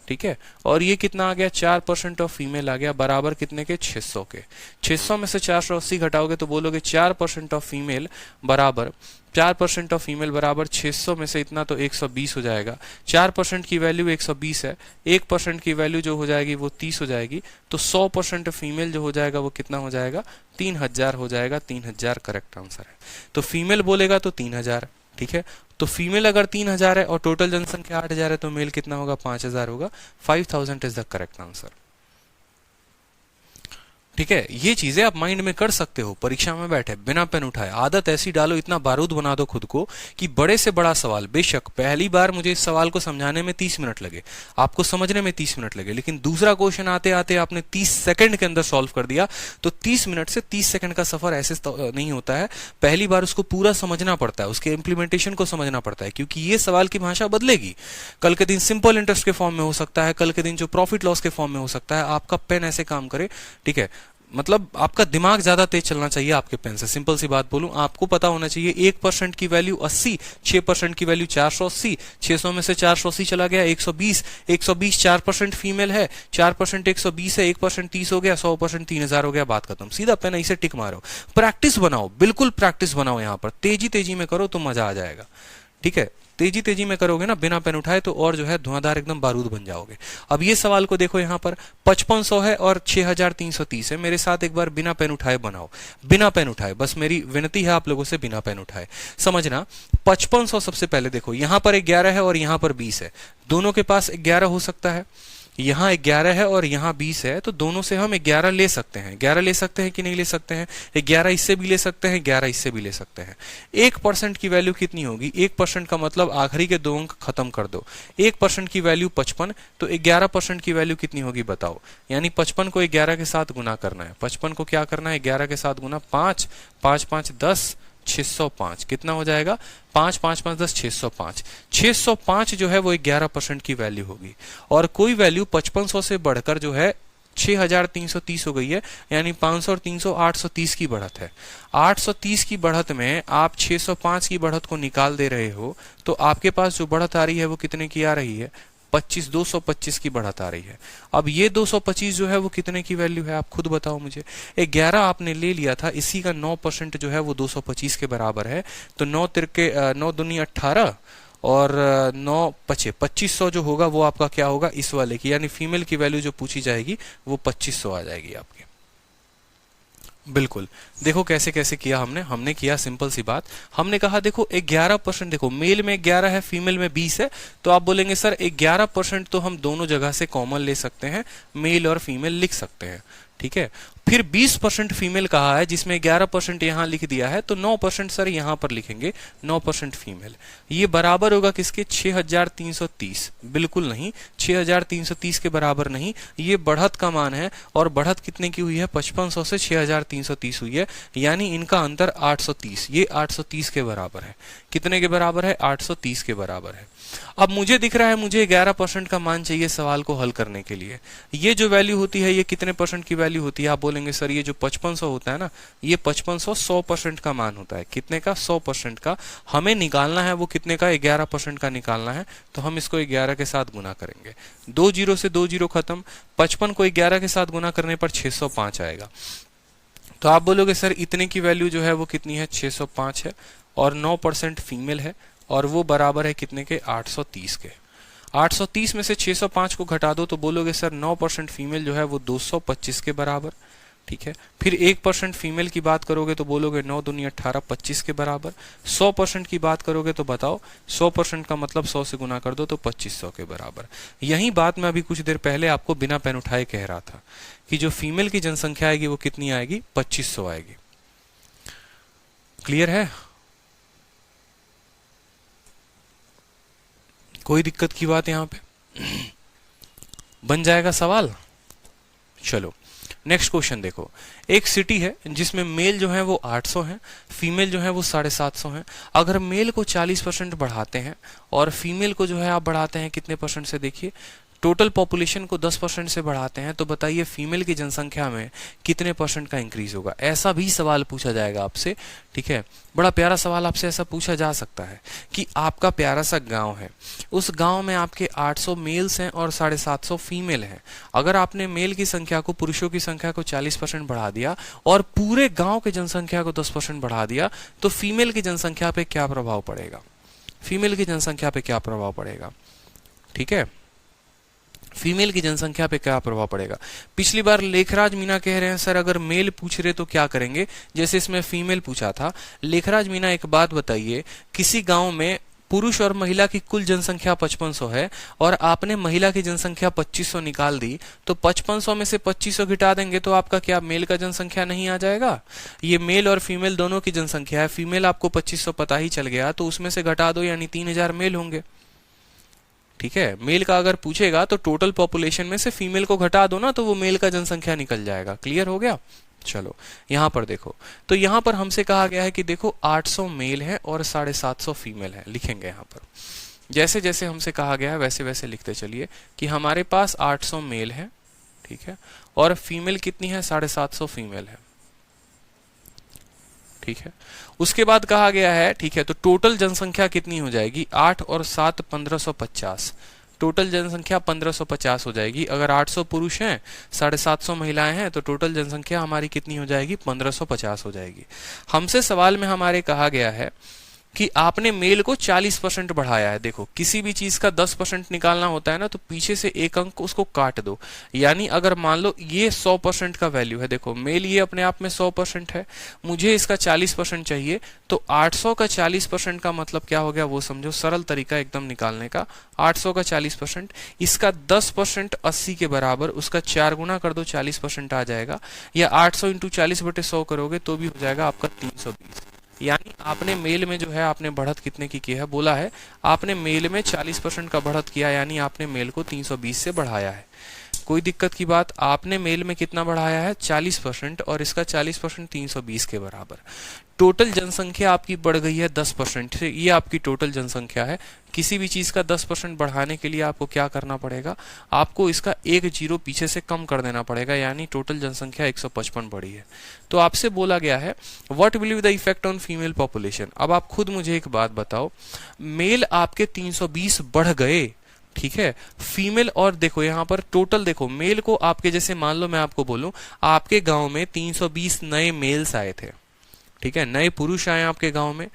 ठीक है। और ये कितना आ गया? 4% ऑफ फीमेल आ गया, बराबर कितने के? 600 के। 600 में से 480 घटाओगे तो बोलोगे 4% ऑफ फीमेल बराबर 4% ऑफ फीमेल बराबर 600 में से इतना तो 120 हो जाएगा। 4% की वैल्यू 120 है, 1% की वैल्यू जो हो जाएगी वो 30 हो जाएगी। तो 100% फीमेल जो हो जाएगा वो कितना हो जाएगा? 3000 हो जाएगा। 3000 करेक्ट आंसर है। तो फीमेल बोलेगा तो 3000। ठीक है। तो फीमेल अगर 3000 है और टोटल जनसंख्या 8000 है तो मेल कितना होगा? 5000 होगा। 5000 इज द करेक्ट आंसर। ठीक है। ये चीजें आप माइंड में कर सकते हो। परीक्षा में बैठे बिना पेन उठाए आदत ऐसी डालो, इतना बारूद बना दो खुद को कि बड़े से बड़ा सवाल, बेशक पहली बार मुझे इस सवाल को समझाने में 30 मिनट लगे, आपको समझने में 30 मिनट लगे, लेकिन दूसरा क्वेश्चन आते आते आपने 30 सेकंड के अंदर सॉल्व कर दिया। तो 30 मिनट से 30 सेकंड का सफर ऐसे नहीं होता है। पहली बार उसको पूरा समझना पड़ता है, उसके इंप्लीमेंटेशन को समझना पड़ता है, क्योंकि ये सवाल की भाषा बदलेगी। कल के दिन सिंपल इंटरेस्ट के फॉर्म में हो सकता है, कल के दिन जो प्रॉफिट लॉस के फॉर्म में हो सकता है। आपका पेन ऐसे काम करे। ठीक है। मतलब आपका दिमाग ज्यादा तेज चलना चाहिए आपके पेन से। सिंपल सी बात बोलूं, आपको पता होना चाहिए 1% की वैल्यू 80, 6% की वैल्यू 480, 600 में से 480 चला गया 120, 120 4% फीमेल है, 4% 120 है, 1% 30 हो गया, 100% 3000 हो गया। बात खत्म। सीधा पेन ऐसे टिक मारो। प्रैक्टिस बनाओ, बिल्कुल प्रैक्टिस बनाओ। यहाँ पर तेजी तेजी में करो तो मजा आ जाएगा। ठीक है। तेजी तेजी में करोगे ना बिना पेन उठाए तो और जो है धुआंधार एकदम बारूद बन जाओगे। अब ये सवाल को देखो, यहाँ पर 5500 है और 6330 है। मेरे साथ एक बार बिना पेन उठाए बनाओ, बिना पेन उठाए। बस मेरी विनती है आप लोगों से, बिना पेन उठाए समझना। 5500 सबसे पहले देखो, यहाँ पर 11 है और यहाँ पर 20 है। दोनों के पास 11 हो सकता है। यहाँ 11 है और यहाँ 20 है, तो दोनों से हम 11 ले सकते हैं। 11 ले सकते हैं कि नहीं ले सकते हैं? 11 इससे भी ले सकते हैं, 11 इससे भी ले सकते हैं। 1% की वैल्यू कितनी होगी? 1% का मतलब आखिरी के 2 अंक खत्म कर दो। 1% की वैल्यू 55, तो 11% की वैल्यू कितनी होगी बताओ? यानी 55 को 11 के साथ गुना करना है। 55 को क्या करना है? 11 के साथ गुना। 5 5 5 10, 605 कितना हो जाएगा? 5 5 5 10, 605। 605 जो है वो 11% की वैल्यू होगी। और कोई वैल्यू 5500 से बढ़कर जो है 6330 हो गई है, यानी 500 और 300 830 की बढ़त है। 830 की बढ़त में आप 605 की बढ़त को निकाल दे रहे हो, तो आपके पास जो बढ़त आ रही है वो कितने की आ रही है? 225 की बढ़त आ रही है। अब ये 225 जो है वो कितने की वैल्यू है? आप खुद बताओ मुझे। 11 आपने ले लिया था, इसी का 9% जो है वो 225 के बराबर है। तो 9 दूनी 18 और 9 पचे 2500 जो होगा वो आपका क्या होगा? इस वाले की, यानी फीमेल की वैल्यू जो पूछी जाएगी वो 2500 आ जाएगी आपकी। बिल्कुल। देखो कैसे कैसे किया हमने किया सिंपल सी बात। हमने कहा देखो 11%, देखो मेल में 11 है, फीमेल में 20 है। तो आप बोलेंगे सर 11% तो हम दोनों जगह से कॉमन ले सकते हैं, मेल और फीमेल लिख सकते हैं। ठीक है। फिर 20% फीमेल कहा है, जिसमें 11% यहां लिख दिया है, तो 9% सर यहां पर लिखेंगे, 9% फीमेल। ये बराबर होगा किसके? 6330। बिल्कुल नहीं, 6330 के बराबर नहीं, ये बढ़त का मान है। और बढ़त कितने की हुई है? 5500 से 6330 हुई है, यानी इनका अंतर 830। ये 830 के बराबर है। कितने के बराबर है? 830 के बराबर है। अब मुझे दिख रहा है मुझे 11% का मान चाहिए सवाल को हल करने के लिए। ये जो वैल्यू होती है ये कितने परसेंट की वैल्यू होती है? आप बोलेंगे सर ये जो 5500 होता है ना, ये 5500 100% का मान होता है। कितने का? 100% का। हमें निकालना है वो कितने का? 11% का निकालना है। तो हम इसको 11 के साथ गुना करेंगे। 2 जीरो से 2 जीरो खत्म। 55 को 11 के साथ गुना करने पर 605 आएगा। तो आप बोलोगे सर इतने की वैल्यू जो है वो कितनी है? 605 है। और 9% फीमेल है, और वो बराबर है कितने के? 830 के। 830 में से 605 को घटा दो तो बोलोगे सर 9% फीमेल जो है वो 225 के बराबर। ठीक है। फिर 1% फीमेल की बात करोगे तो बोलोगे 9 दूनी 18, 25 के बराबर। 100% की बात करोगे तो बताओ 100% का मतलब 100 से गुना कर दो तो 2500 के बराबर। यही बात मैं अभी कुछ देर पहले आपको बिना पेन उठाए कह रहा था कि जो फीमेल की जनसंख्या आएगी वो कितनी आएगी, 2500 आएगी। क्लियर है? कोई दिक्कत की बात यहां पे? बन जाएगा सवाल। चलो नेक्स्ट क्वेश्चन देखो। एक सिटी है जिसमें मेल जो है वो 800 है, फीमेल जो है वो 750 है। अगर मेल को 40% बढ़ाते हैं और फीमेल को जो है आप बढ़ाते हैं कितने परसेंट से, देखिए टोटल पॉपुलेशन को 10% से बढ़ाते हैं, तो बताइए फीमेल की जनसंख्या में कितने परसेंट का इंक्रीज होगा। ऐसा भी सवाल पूछा जाएगा आपसे, ठीक है। बड़ा प्यारा सवाल आपसे ऐसा पूछा जा सकता है कि आपका प्यारा सा गांव है, उस गांव में आपके 800 मेल्स हैं और 750 फीमेल हैं। अगर आपने मेल की संख्या को, पुरुषों की संख्या को 40% बढ़ा दिया और पूरे गांव की जनसंख्या को 10% बढ़ा दिया, तो फीमेल की जनसंख्या पे क्या प्रभाव पड़ेगा, फीमेल की जनसंख्या पे क्या प्रभाव पड़ेगा, ठीक है। फीमेल की जनसंख्या पे क्या प्रभाव पड़ेगा। पिछली बार लेखराज मीना कह रहे हैं सर अगर मेल पूछ रहे तो क्या करेंगे, जैसे इसमें फीमेल पूछा था। लेखराज मीना एक बात बताइए, किसी गांव में पुरुष और महिला की कुल जनसंख्या 5500 है और आपने महिला की जनसंख्या 2500 निकाल दी, तो 5500 में से 2500 घटा देंगे तो आपका क्या मेल का जनसंख्या नहीं आ जाएगा। ये मेल और फीमेल दोनों की जनसंख्या है। फीमेल आपको 2500 पता ही चल गया, तो उसमें से घटा दो यानी 3000 मेल होंगे, ठीक है। मेल का अगर पूछेगा तो टोटल पॉपुलेशन में से फीमेल को घटा दो ना, तो वो मेल का जनसंख्या निकल जाएगा। क्लियर हो गया। चलो यहां पर देखो, तो यहां पर हमसे कहा गया है कि देखो 800 मेल है और 750 फीमेल है। लिखेंगे यहां पर जैसे जैसे हमसे कहा गया है वैसे वैसे लिखते चलिए कि हमारे पास 800 मेल है, ठीक है, और फीमेल कितनी है, 750 फीमेल है, ठीक है। उसके बाद कहा गया है, ठीक है, तो टोटल जनसंख्या कितनी हो जाएगी, 8 और 7 1550, टोटल जनसंख्या 1550 हो जाएगी। अगर 800 पुरुष हैं 750 महिलाएं हैं तो टोटल जनसंख्या हमारी कितनी हो जाएगी, 1550 हो जाएगी। हमसे सवाल में हमारे कहा गया है कि आपने मेल को 40% बढ़ाया है। देखो किसी भी चीज का 10% निकालना होता है ना, तो पीछे से एक अंक उसको काट दो। यानी अगर मान लो ये 100% का वैल्यू है, देखो मेल ये अपने आप में 100% है, मुझे इसका 40% चाहिए, तो 800 का 40% का मतलब क्या हो गया वो समझो, सरल तरीका एकदम निकालने का। 800 का 40%, इसका 10% 80 के बराबर, उसका 4 गुना कर दो 40% आ जाएगा, या 800 इंटू 40/100 करोगे तो भी हो जाएगा आपका 320। यानी आपने मेल में जो है आपने बढ़त कितने की है, बोला है आपने मेल में 40% का बढ़त किया, यानी आपने मेल को 320 से बढ़ाया है। कोई दिक्कत की बात, आपने मेल में कितना बढ़ाया है, 40%, और इसका 40% 320 के बराबर। टोटल जनसंख्या आपकी बढ़ गई है 10% से, ये आपकी टोटल जनसंख्या है। किसी भी चीज का 10% बढ़ाने के लिए आपको क्या करना पड़ेगा, आपको इसका एक जीरो पीछे से कम कर देना पड़ेगा, यानी टोटल जनसंख्या 155 बढ़ी है। तो आपसे बोला गया है what will be the effect on female population. अब आप खुद मुझे एक बात बताओ, मेल आपके 320 बढ़ गए, ठीक है, फीमेल, और देखो यहां पर टोटल देखो, मेल को आपके, जैसे मान लो मैं आपको बोलूं आपके गांव में 320 नए मेल्स आए थे, ठीक है, नए पुरुष आए आपके गांव में।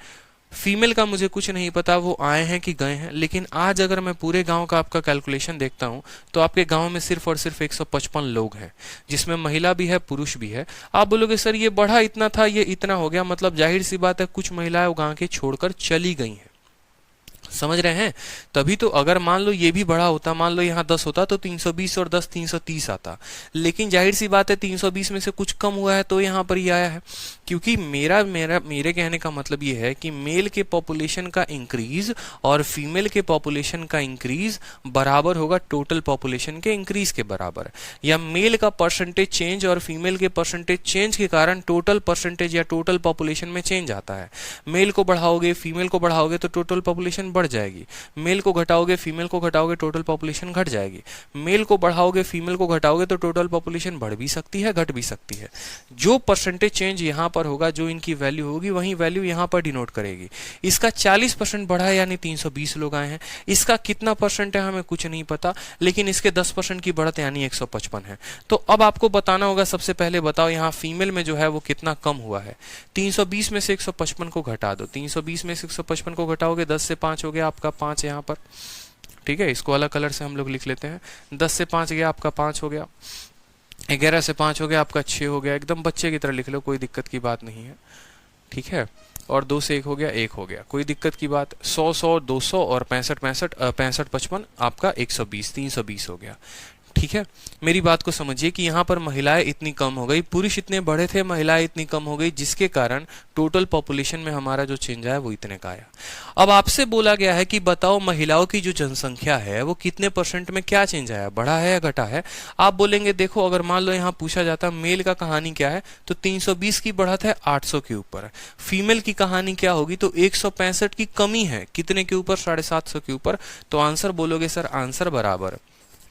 फीमेल का मुझे कुछ नहीं पता वो आए हैं कि गए हैं, लेकिन आज अगर मैं पूरे गांव का आपका कैलकुलेशन देखता हूं तो आपके गांव में सिर्फ और सिर्फ 155 लोग हैं, जिसमें महिला भी है पुरुष भी है। आप बोलोगे सर ये बढ़ा इतना था ये इतना हो गया, मतलब जाहिर सी बात है कुछ महिलाएं वो गांव के छोड़कर चली गई हैं, समझ रहे हैं। तभी तो अगर मान लो ये भी बड़ा होता, मान लो यहाँ 10 होता तो 320 और 10 330 आता, लेकिन जाहिर सी बात है 320 में से कुछ कम हुआ है तो यहाँ पर ये आया है। क्योंकि मेरे कहने का मतलब ये है कि मेल के पॉपुलेशन का इंक्रीज और फीमेल के पॉपुलेशन का इंक्रीज बराबर होगा टोटल पॉपुलेशन के इंक्रीज के बराबर, या मेल का परसेंटेज चेंज और फीमेल के परसेंटेज चेंज के कारण टोटल परसेंटेज या टोटल पॉपुलेशन में चेंज आता है। मेल को बढ़ाओगे फीमेल को बढ़ाओगे तो टोटल पॉपुलेशन बढ़ जाएगी, मेल को घटाओगे फीमेल को घटाओगे टोटल पॉपुलेशन घट जाएगी, मेल को बढ़ाओगे फीमेल को घटाओगे तो टोटल पॉपुलेशन बढ़ भी सकती है घट भी सकती है। जो परसेंटेज चेंज यहां पर होगा, जो इनकी वैल्यू होगी, वही वैल्यू यहां पर डिनोट करेगी। इसका 40% बढ़ा है यानी 320 लोग आए हैं, इसका कितना परसेंट है हमें कुछ नहीं पता, लेकिन इसके 10% की बढ़त यानी 155 है। तो अब आपको बताना होगा, सबसे पहले बताओ यहाँ फीमेल में जो है वो कितना कम हुआ है। 320 में से 155 को घटा दो, 320 में से 155 को घटाओगे 10 से 5 हो गया आपका 5 यहाँ पर, ठीक है, इसको अलग कलर से हम लोग लिख लेते हैं, 10 से 5 गया आपका 5 हो गया। 11 से 5 हो गया आपका 6 हो गया, एकदम बच्चे की तरह लिख लो, कोई दिक्कत की बात नहीं है, ठीक है। और 2 से 1 हो गया, 1 हो गया, कोई दिक्कत की बात। 100 100 200 और 65 65 65 55 आपका 120 320 हो गया, ठीक है। मेरी बात को समझिए कि यहाँ पर महिलाएं इतनी कम हो गई, पुरुष इतने बढ़े थे, महिलाएं इतनी कम हो गई, जिसके कारण टोटल पॉपुलेशन में हमारा जो चेंज आया वो इतने का आया। अब आपसे बोला गया है कि बताओ महिलाओं की जो जनसंख्या है वो कितने परसेंट में क्या चेंज आया, बढ़ा है या घटा है। आप बोलेंगे देखो अगर मान लो यहाँ पूछा जाता मेल का कहानी क्या है, तो 320 की बढ़त है 800 के ऊपर। फीमेल की कहानी क्या होगी, तो 165 की कमी है, कितने के ऊपर, 750 के ऊपर। तो आंसर बोलोगे सर आंसर बराबर,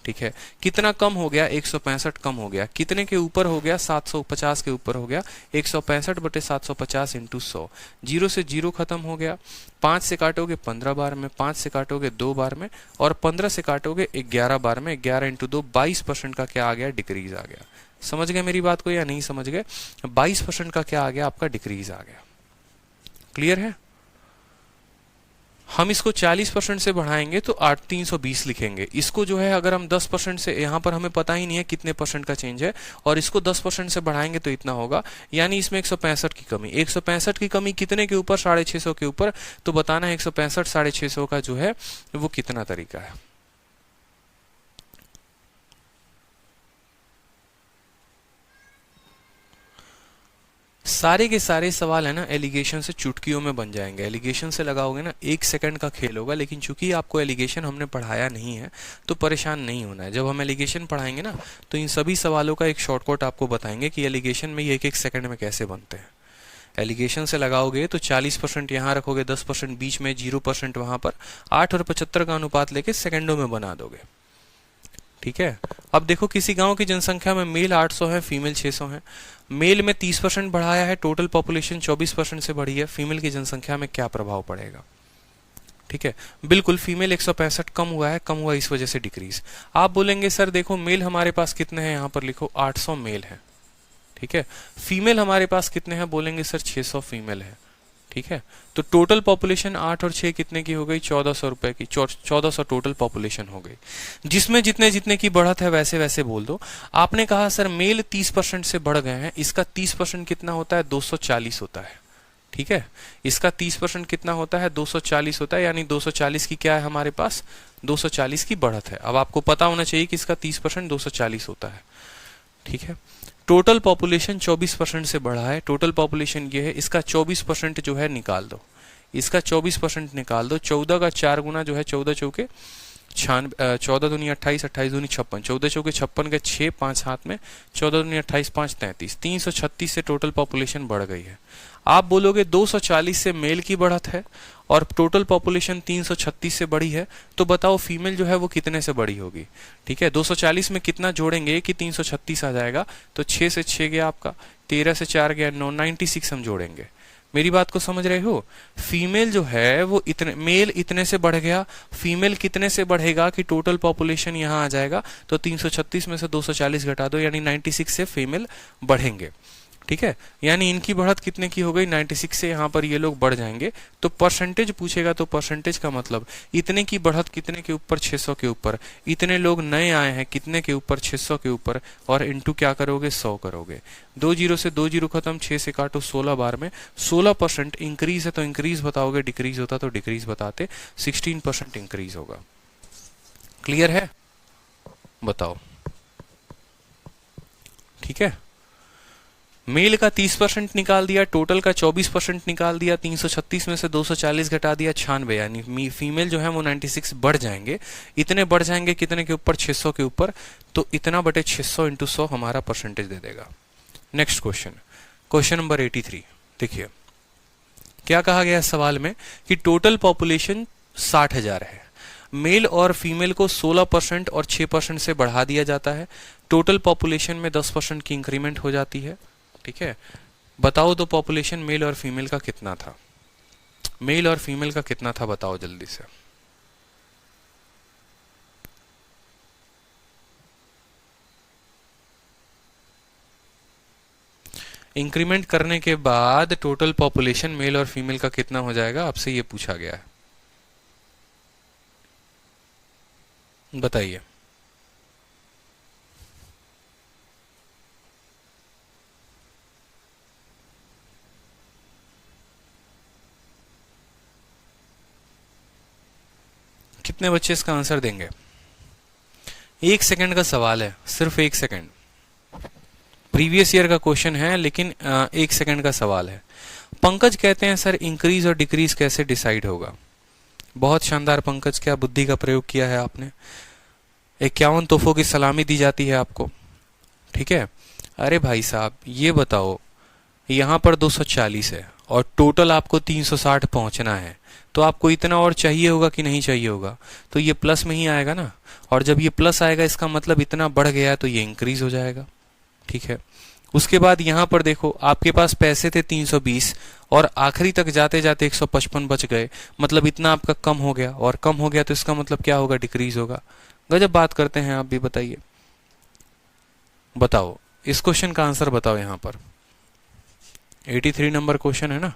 ठीक है। कितना कम हो गया, 165 कम हो गया, कितने के ऊपर हो गया, 750 के ऊपर हो गया। 165 बटे 750 इंटू 100, 0 से 0 खत्म हो गया। 5 से काटोगे 15 बार में, 5 से काटोगे 2 बार में, और 15 से काटोगे 11 बार में। 11 इंटू 2 22% का क्या आ गया, डिक्रीज आ गया। समझ गए मेरी बात को या नहीं समझ गए? 22% का क्या आ गया आपका, डिक्रीज आ गया। क्लियर है? हम इसको 40% से बढ़ाएंगे तो 320 लिखेंगे। इसको जो है अगर हम 10% से, यहाँ पर हमें पता ही नहीं है कितने परसेंट का चेंज है, और इसको 10% से बढ़ाएंगे तो इतना होगा, यानी इसमें 165 की कमी। 165 की कमी कितने के ऊपर, 650 के ऊपर। तो बताना है 165 650 का जो है वो कितना तरीका है। सारे के सारे सवाल है ना एलिगेशन से चुटकियों में बन जाएंगे। एलिगेशन से लगाओगे ना 1 सेकंड का खेल होगा, लेकिन चूंकि आपको एलिगेशन हमने पढ़ाया नहीं है तो परेशान नहीं होना है। जब हम एलिगेशन पढ़ाएंगे ना तो इन सभी सवालों का एक शॉर्टकट आपको बताएंगे कि एलिगेशन में ये 1 सेकंड में कैसे बनते हैं। एलिगेशन से लगाओगे तो 40% यहाँ रखोगे, 10% बीच में, 0% वहां पर, 8 और 75 का अनुपात लेके सेकंडों में बना दोगे, ठीक है। अब देखो किसी गांव की जनसंख्या में मेल 800 है, फीमेल 600 है। मेल में 30% बढ़ाया है, टोटल पॉपुलेशन 24% से बढ़ी है, फीमेल की जनसंख्या में क्या प्रभाव पड़ेगा, ठीक है। बिल्कुल फीमेल 165 कम हुआ है, कम हुआ इस वजह से डिक्रीज। आप बोलेंगे सर देखो मेल हमारे पास कितने हैं, यहां पर लिखो 800 मेल है, ठीक है। फीमेल हमारे पास कितने हैं, बोलेंगे सर 600 फीमेल है, ठीक है। तो टोटल पॉपुलेशन 8 और 6 कितने की हो गई, 1400 रुपए की, 1400 टोटल पॉपुलेशन हो गई, जिसमें जितने जितने की बढ़त है वैसे वैसे बोल दो। आपने कहा सर मेल 30% से बढ़ गए हैं, इसका 30% कितना होता है, 240 होता है, ठीक है। इसका 30% कितना होता है, 240 होता है, यानी 240 की क्या है हमारे पास, 240 की बढ़त है। अब आपको पता होना चाहिए कि इसका 30% 240 होता है, ठीक है। टोटल पॉपुलेशन 24% से बढ़ा है, टोटल पॉपुलेशन ये है, इसका 24% जो है निकाल दो, इसका 24% निकाल दो। 14 का 4 गुना जो है 14 चौके 14 दूनी 28, 28 दूनी 56, 14 चौके 56 के 6, 5 हाथ में, 14 दूनी 28, 5 33, 336 से टोटल पॉपुलेशन बढ़ गई है। आप बोलोगे 240 से मेल की बढ़त है और टोटल पॉपुलेशन 336 से बढ़ी है, तो बताओ फीमेल जो है वो कितने से बढ़ी होगी, ठीक है। 240 में कितना जोड़ेंगे कि 336 आ जाएगा, तो 6 से 6 गया आपका, 13 से 4 गया 9, 96 हम जोड़ेंगे। मेरी बात को समझ रहे हो? फीमेल जो है वो इतने, मेल इतने से बढ़ गया, फीमेल कितने से बढ़ेगा कि टोटल पॉपुलेशन यहाँ आ जाएगा, तो 336 में से 240 घटा दो, यानी 96 से फीमेल बढ़ेंगे, ठीक है। यानी इनकी बढ़त कितने की हो गई, 96 से यहाँ पर ये लोग बढ़ जाएंगे। तो परसेंटेज पूछेगा तो परसेंटेज का मतलब इतने की बढ़त कितने के ऊपर, 600 के ऊपर। इतने लोग नए आए हैं कितने के ऊपर, 600 के ऊपर, और इंटू क्या करोगे, 100 करोगे। 2 जीरो से 2 जीरो खत्म, 6 से काटो 16 बार में। 16% इंक्रीज है तो इंक्रीज बताओगे, डिक्रीज होता तो डिक्रीज बताते। 16% इंक्रीज होगा। क्लियर है? बताओ, ठीक है। मेल का 30% निकाल दिया, टोटल का 24% निकाल दिया, 336 में से 240 घटा दिया, 96, यानी फीमेल जो है वो 96 बढ़ जाएंगे। इतने बढ़ जाएंगे कितने के ऊपर, 600 के ऊपर, तो इतना बटे 600 इंटू 100 हमारा परसेंटेज दे देगा। Next question, question number 83। देखिए क्या कहा गया सवाल में कि टोटल पॉपुलेशन 60,000 है, मेल और फीमेल को 16% और 6% से बढ़ा दिया जाता है, टोटल पॉपुलेशन में 10% की इंक्रीमेंट हो जाती है, ठीक है। बताओ तो पॉपुलेशन मेल और फीमेल का कितना था, मेल और फीमेल का कितना था बताओ जल्दी से। इंक्रीमेंट करने के बाद टोटल पॉपुलेशन मेल और फीमेल का कितना हो जाएगा, आपसे ये पूछा गया है, बताइए। कितने बच्चे इसका आंसर देंगे? 1 सेकंड का सवाल है, सिर्फ 1 सेकंड। प्रीवियस ईयर का क्वेश्चन है लेकिन 1 सेकंड का सवाल है। पंकज कहते हैं सर इंक्रीज और डिक्रीज कैसे डिसाइड होगा? बहुत शानदार पंकज, क्या बुद्धि का प्रयोग किया है आपने। 51 तोहफों की सलामी दी जाती है आपको, ठीक है। अरे भाई साहब ये बताओ, यहां पर 240 है और टोटल आपको 360 पहुंचना है, तो आपको इतना और चाहिए होगा कि नहीं चाहिए होगा? तो ये प्लस में ही आएगा ना, और जब ये प्लस आएगा इसका मतलब इतना बढ़ गया तो ये इंक्रीज हो जाएगा, ठीक है। उसके बाद यहां पर देखो, आपके पास पैसे थे 320 और आखिरी तक जाते जाते 155 बच गए, मतलब इतना आपका कम हो गया, और कम हो गया तो इसका मतलब क्या होगा? डिक्रीज होगा। गजब बात करते हैं आप भी, बताइए। बताओ इस क्वेश्चन का आंसर बताओ। यहां पर 83 नंबर क्वेश्चन है ना।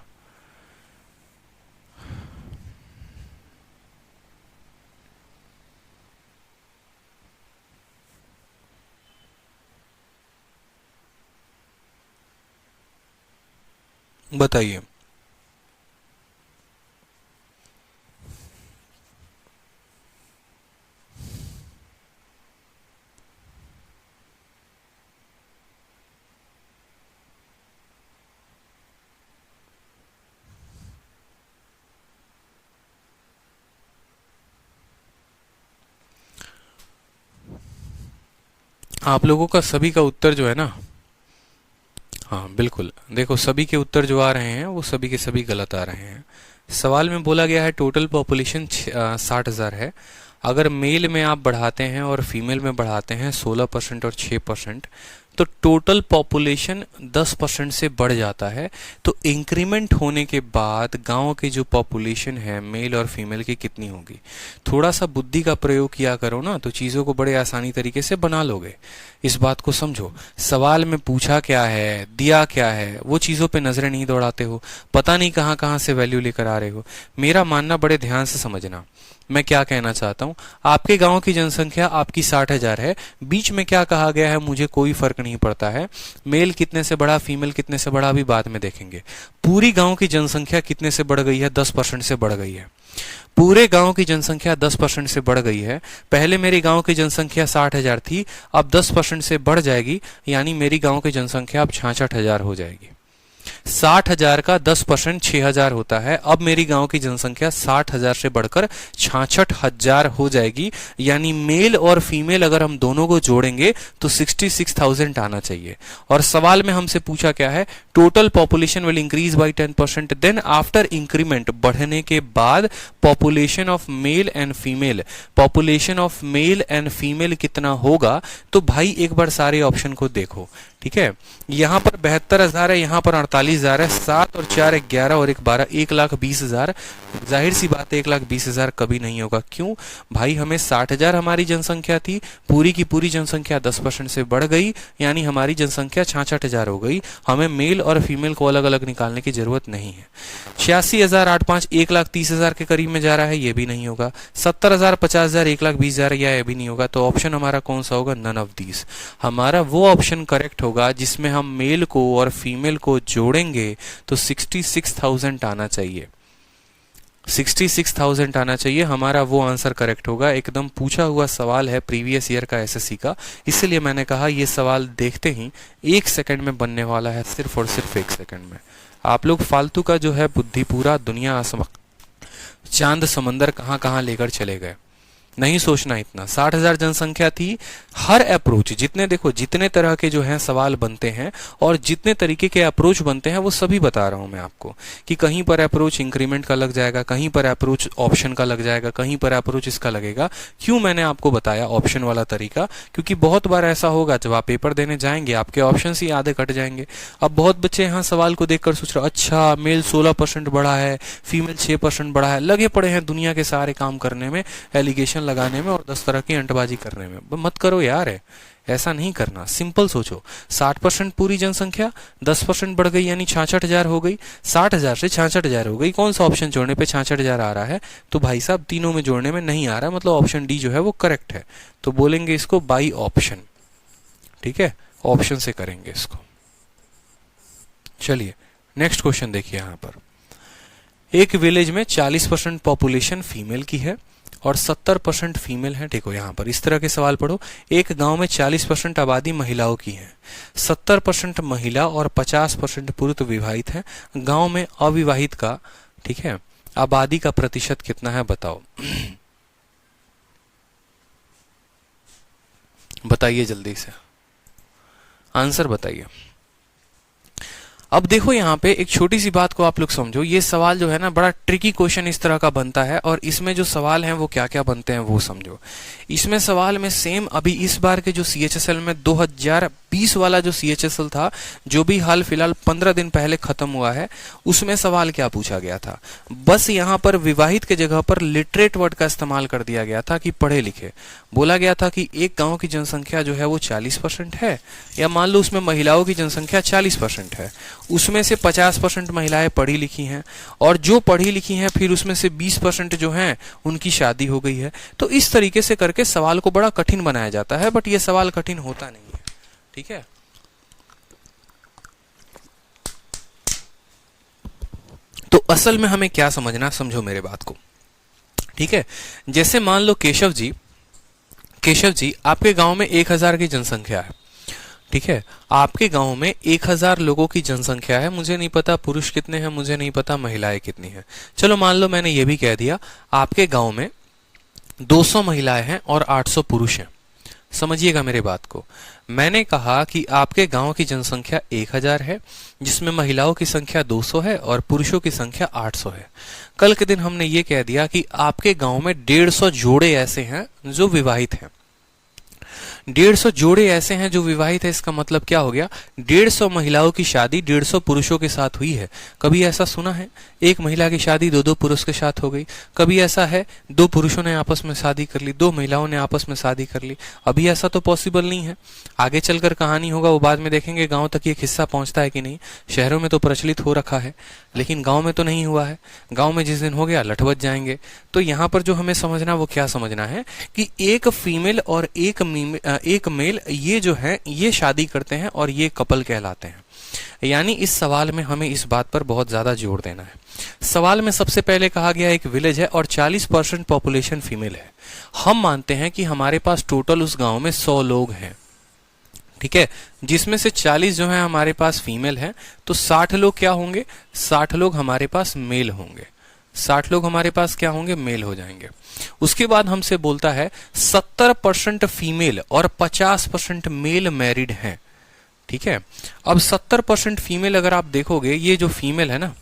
बताइए। आप लोगों का सभी का उत्तर जो है ना, हाँ बिल्कुल, देखो सभी के उत्तर जो आ रहे हैं वो सभी के सभी गलत आ रहे हैं। सवाल में बोला गया है टोटल पॉपुलेशन 60,000 है। अगर मेल में आप बढ़ाते हैं और फीमेल में बढ़ाते हैं 16% और 6%, तो टोटल पॉपुलेशन 10% से बढ़ जाता है। तो इंक्रीमेंट होने के बाद गांव की जो पॉपुलेशन है मेल और फीमेल की कितनी होगी? थोड़ा सा बुद्धि का प्रयोग किया करो ना, तो चीजों को बड़े आसानी तरीके से बना लोगे। इस बात को समझो, सवाल में पूछा क्या है, दिया क्या है, वो चीजों पे नजरें नहीं दौड़ाते हो, पता नहीं कहां कहां से वैल्यू लेकर आ रहे हो। मेरा मानना बड़े ध्यान से समझना, मैं क्या कहना चाहता हूं। आपके गांव की जनसंख्या आपकी 60,000 है, बीच में क्या कहा गया है मुझे कोई फर्क नहीं पड़ता है। मेल कितने से बढ़ा, फीमेल कितने से बढ़ा, अभी बाद में देखेंगे। पूरी गांव की जनसंख्या कितने से बढ़ गई है? 10% से बढ़ गई है। पूरे गांव की जनसंख्या 10% से बढ़ गई है। पहले मेरी गांव की जनसंख्या 60,000 थी, अब 10% से बढ़ जाएगी, यानी मेरी गांव की जनसंख्या अब 66,000 हो जाएगी। 60,000 का 10% 6,000 होता है। अब मेरी गांव की जनसंख्या 60,000 से बढ़कर 66,000 हो जाएगी, यानी मेल और फीमेल अगर हम दोनों को जोड़ेंगे तो 66,000 आना चाहिए। और सवाल में हमसे पूछा क्या है? Total population will increase by 10%, then after increment, बढ़ने के बाद population of male and female, population of male and female कितना होगा? तो भाई एक बार सारे ऑप्शन को देखो, ठीक है। यहां पर 72,000 है, यहां पर 48,000 है, 7 और 4 11 और 1 12, 1,20,000। जाहिर सी बात है 1,20,000 कभी नहीं होगा। क्यों भाई? हमें 60,000 हमारी जनसंख्या थी, पूरी की पूरी जनसंख्या 10% से बढ़ गई, यानी हमारी जनसंख्या 66,000 हो गई। हमें मेल और फीमेल को अलग अलग निकालने की जरूरत नहीं है। 86,085 1,30,000 के करीब में जा रहा है, ये भी नहीं होगा। 70,000 50,000 1,20,000, यह भी नहीं होगा। तो ऑप्शन हमारा कौन सा होगा? None of these. हमारा वो ऑप्शन करेक्ट होगा जिसमें हम मेल को और फीमेल को जोड़ेंगे तो 66,000 आना चाहिए। 66,000 आना चाहिए, हमारा वो आंसर करेक्ट होगा। एकदम पूछा हुआ सवाल है प्रीवियस ईयर का एसएससी का, इसलिए मैंने कहा ये सवाल देखते ही 1 सेकंड में बनने वाला है, सिर्फ और सिर्फ 1 सेकंड में। आप लोग फालतू का जो है बुद्धि पूरा दुनिया चांद समंदर कहां कहां लेकर चले गए, नहीं सोचना इतना। 60,000 जनसंख्या थी। हर अप्रोच, जितने देखो जितने तरह के जो हैं सवाल बनते हैं और जितने तरीके के अप्रोच बनते हैं वो सभी बता रहा हूं मैं आपको, कि कहीं पर अप्रोच इंक्रीमेंट का लग जाएगा, कहीं पर अप्रोच ऑप्शन का लग जाएगा, कहीं पर अप्रोच इसका लगेगा। क्यों मैंने आपको बताया ऑप्शन वाला तरीका? क्योंकि बहुत बार ऐसा होगा जब आप पेपर देने जाएंगे आपके ऑप्शन ही आधे कट जाएंगे। अब बहुत बच्चे यहाँ सवाल को देखकर सोच रहे, अच्छा मेल 16% बढ़ा है, फीमेल 6% बढ़ा है, लगे पड़े हैं दुनिया के सारे काम करने में, एलिगेशन लगाने में और 10 तरह की अंटबाजी करने में। मत करो यार, ऐसा नहीं करना। सिंपल सोचो, 60% पूरी जनसंख्या 10% बढ़ गई, यानी 66,000 हो गई। 60,000 से 66,000 हो गई। कौन सा ऑप्शन जोड़ने पे 66,000 आ रहा है? तो भाई साहब तीनों में जोड़ने में नहीं आ रहा, मतलब ऑप्शन डी जो है वो करेक्ट है। तो बोलेंगे इसको बाई ऑप्शन, ठीक है, ऑप्शन से करेंगे इसको। चलिए नेक्स्ट क्वेश्चन देखिए। यहां पर एक विलेज में 40% पॉपुलेशन फीमेल की है और 70% फीमेल हैं। देखो यहाँ पर इस तरह के सवाल पढ़ो। एक गांव में 40% आबादी महिलाओं की है, 70% महिला और 50% पुरुष विवाहित हैं। गांव में अविवाहित का, ठीक है, आबादी का प्रतिशत कितना है बताओ। बताइए जल्दी से, आंसर बताइए। अब देखो यहाँ पे एक छोटी सी बात को आप लोग समझो। ये सवाल जो है ना बड़ा ट्रिकी क्वेश्चन इस तरह का बनता है, और इसमें जो सवाल हैं वो क्या क्या बनते हैं वो समझो। इसमें सवाल में सेम अभी इस बार के जो CHSL में 2020 वाला जो CHSL था, जो भी हाल फिलहाल 15 दिन पहले खत्म हुआ है, उसमें सवाल क्या पूछा गया था। बस यहाँ पर विवाहित के जगह पर लिटरेट वर्ड का इस्तेमाल कर दिया गया था कि पढ़े लिखे। बोला गया था कि एक गांव की जनसंख्या जो है वो 40% है, या मान लो उसमें महिलाओं की जनसंख्या 40% है, उसमें से 50% महिलाएं पढ़ी लिखी हैं, और जो पढ़ी लिखी हैं फिर उसमें से 20% जो हैं उनकी शादी हो गई है। तो इस तरीके से करके सवाल को बड़ा कठिन बनाया जाता है, बट ये सवाल कठिन होता नहीं है, ठीक है। तो असल में हमें क्या समझना, समझो मेरे बात को, ठीक है। जैसे मान लो केशव जी आपके गांव में 1000 की जनसंख्या है, ठीक है। आपके गांव में 1000 लोगों की जनसंख्या है। मुझे नहीं पता पुरुष कितने हैं, मुझे नहीं पता महिलाएं कितनी हैं। चलो मान लो मैंने ये भी कह दिया आपके गांव में 200 महिलाएं हैं और 800 पुरुष हैं। समझिएगा मेरे बात को। मैंने कहा कि आपके गांव की जनसंख्या 1000 है, जिसमें महिलाओं की संख्या 200 है और पुरुषों की संख्या 800 है। कल के दिन हमने ये कह दिया कि आपके गांव में 150 जोड़े ऐसे हैं जो विवाहित हैं। 150 जोड़े ऐसे हैं जो विवाहित है। इसका मतलब क्या हो गया, 150 महिलाओं की शादी 150 पुरुषों के साथ हुई है। कभी ऐसा सुना है एक महिला की शादी 2-2 पुरुष के साथ हो गई? कभी ऐसा है 2 पुरुषों ने आपस में शादी कर ली, 2 महिलाओं ने आपस में शादी कर ली? अभी ऐसा तो पॉसिबल नहीं है। आगे चलकर कहानी होगा, वो बाद में देखेंगे गांव तक ये किस्सा पहुंचता है कि नहीं। शहरों में तो प्रचलित हो रखा है, लेकिन गांव में तो नहीं हुआ है। गांव में जिस दिन हो गया लठ बज जाएंगे। तो यहाँ पर जो हमें समझना वो क्या समझना है कि एक फीमेल और एक मेल ये जो है ये शादी करते हैं और ये कपल कहलाते हैं। यानी इस सवाल में हमें इस बात पर बहुत ज्यादा जोर देना है। सवाल में सबसे पहले कहा गया एक विलेज है और 40% पॉपुलेशन फीमेल है। हम मानते हैं कि हमारे पास टोटल उस गांव में 100 लोग हैं, ठीक है, जिसमें से 40 जो है हमारे पास फीमेल है। तो 60 लोग क्या होंगे, 60 लोग हमारे पास मेल होंगे। 60 लोग हमारे पास क्या होंगे, मेल हो जाएंगे। उसके बाद हमसे बोलता है 70% फीमेल और 50% मेल मैरिड हैं, ठीक है। अब 70% फीमेल अगर आप देखोगे, ये जो फीमेल है ना,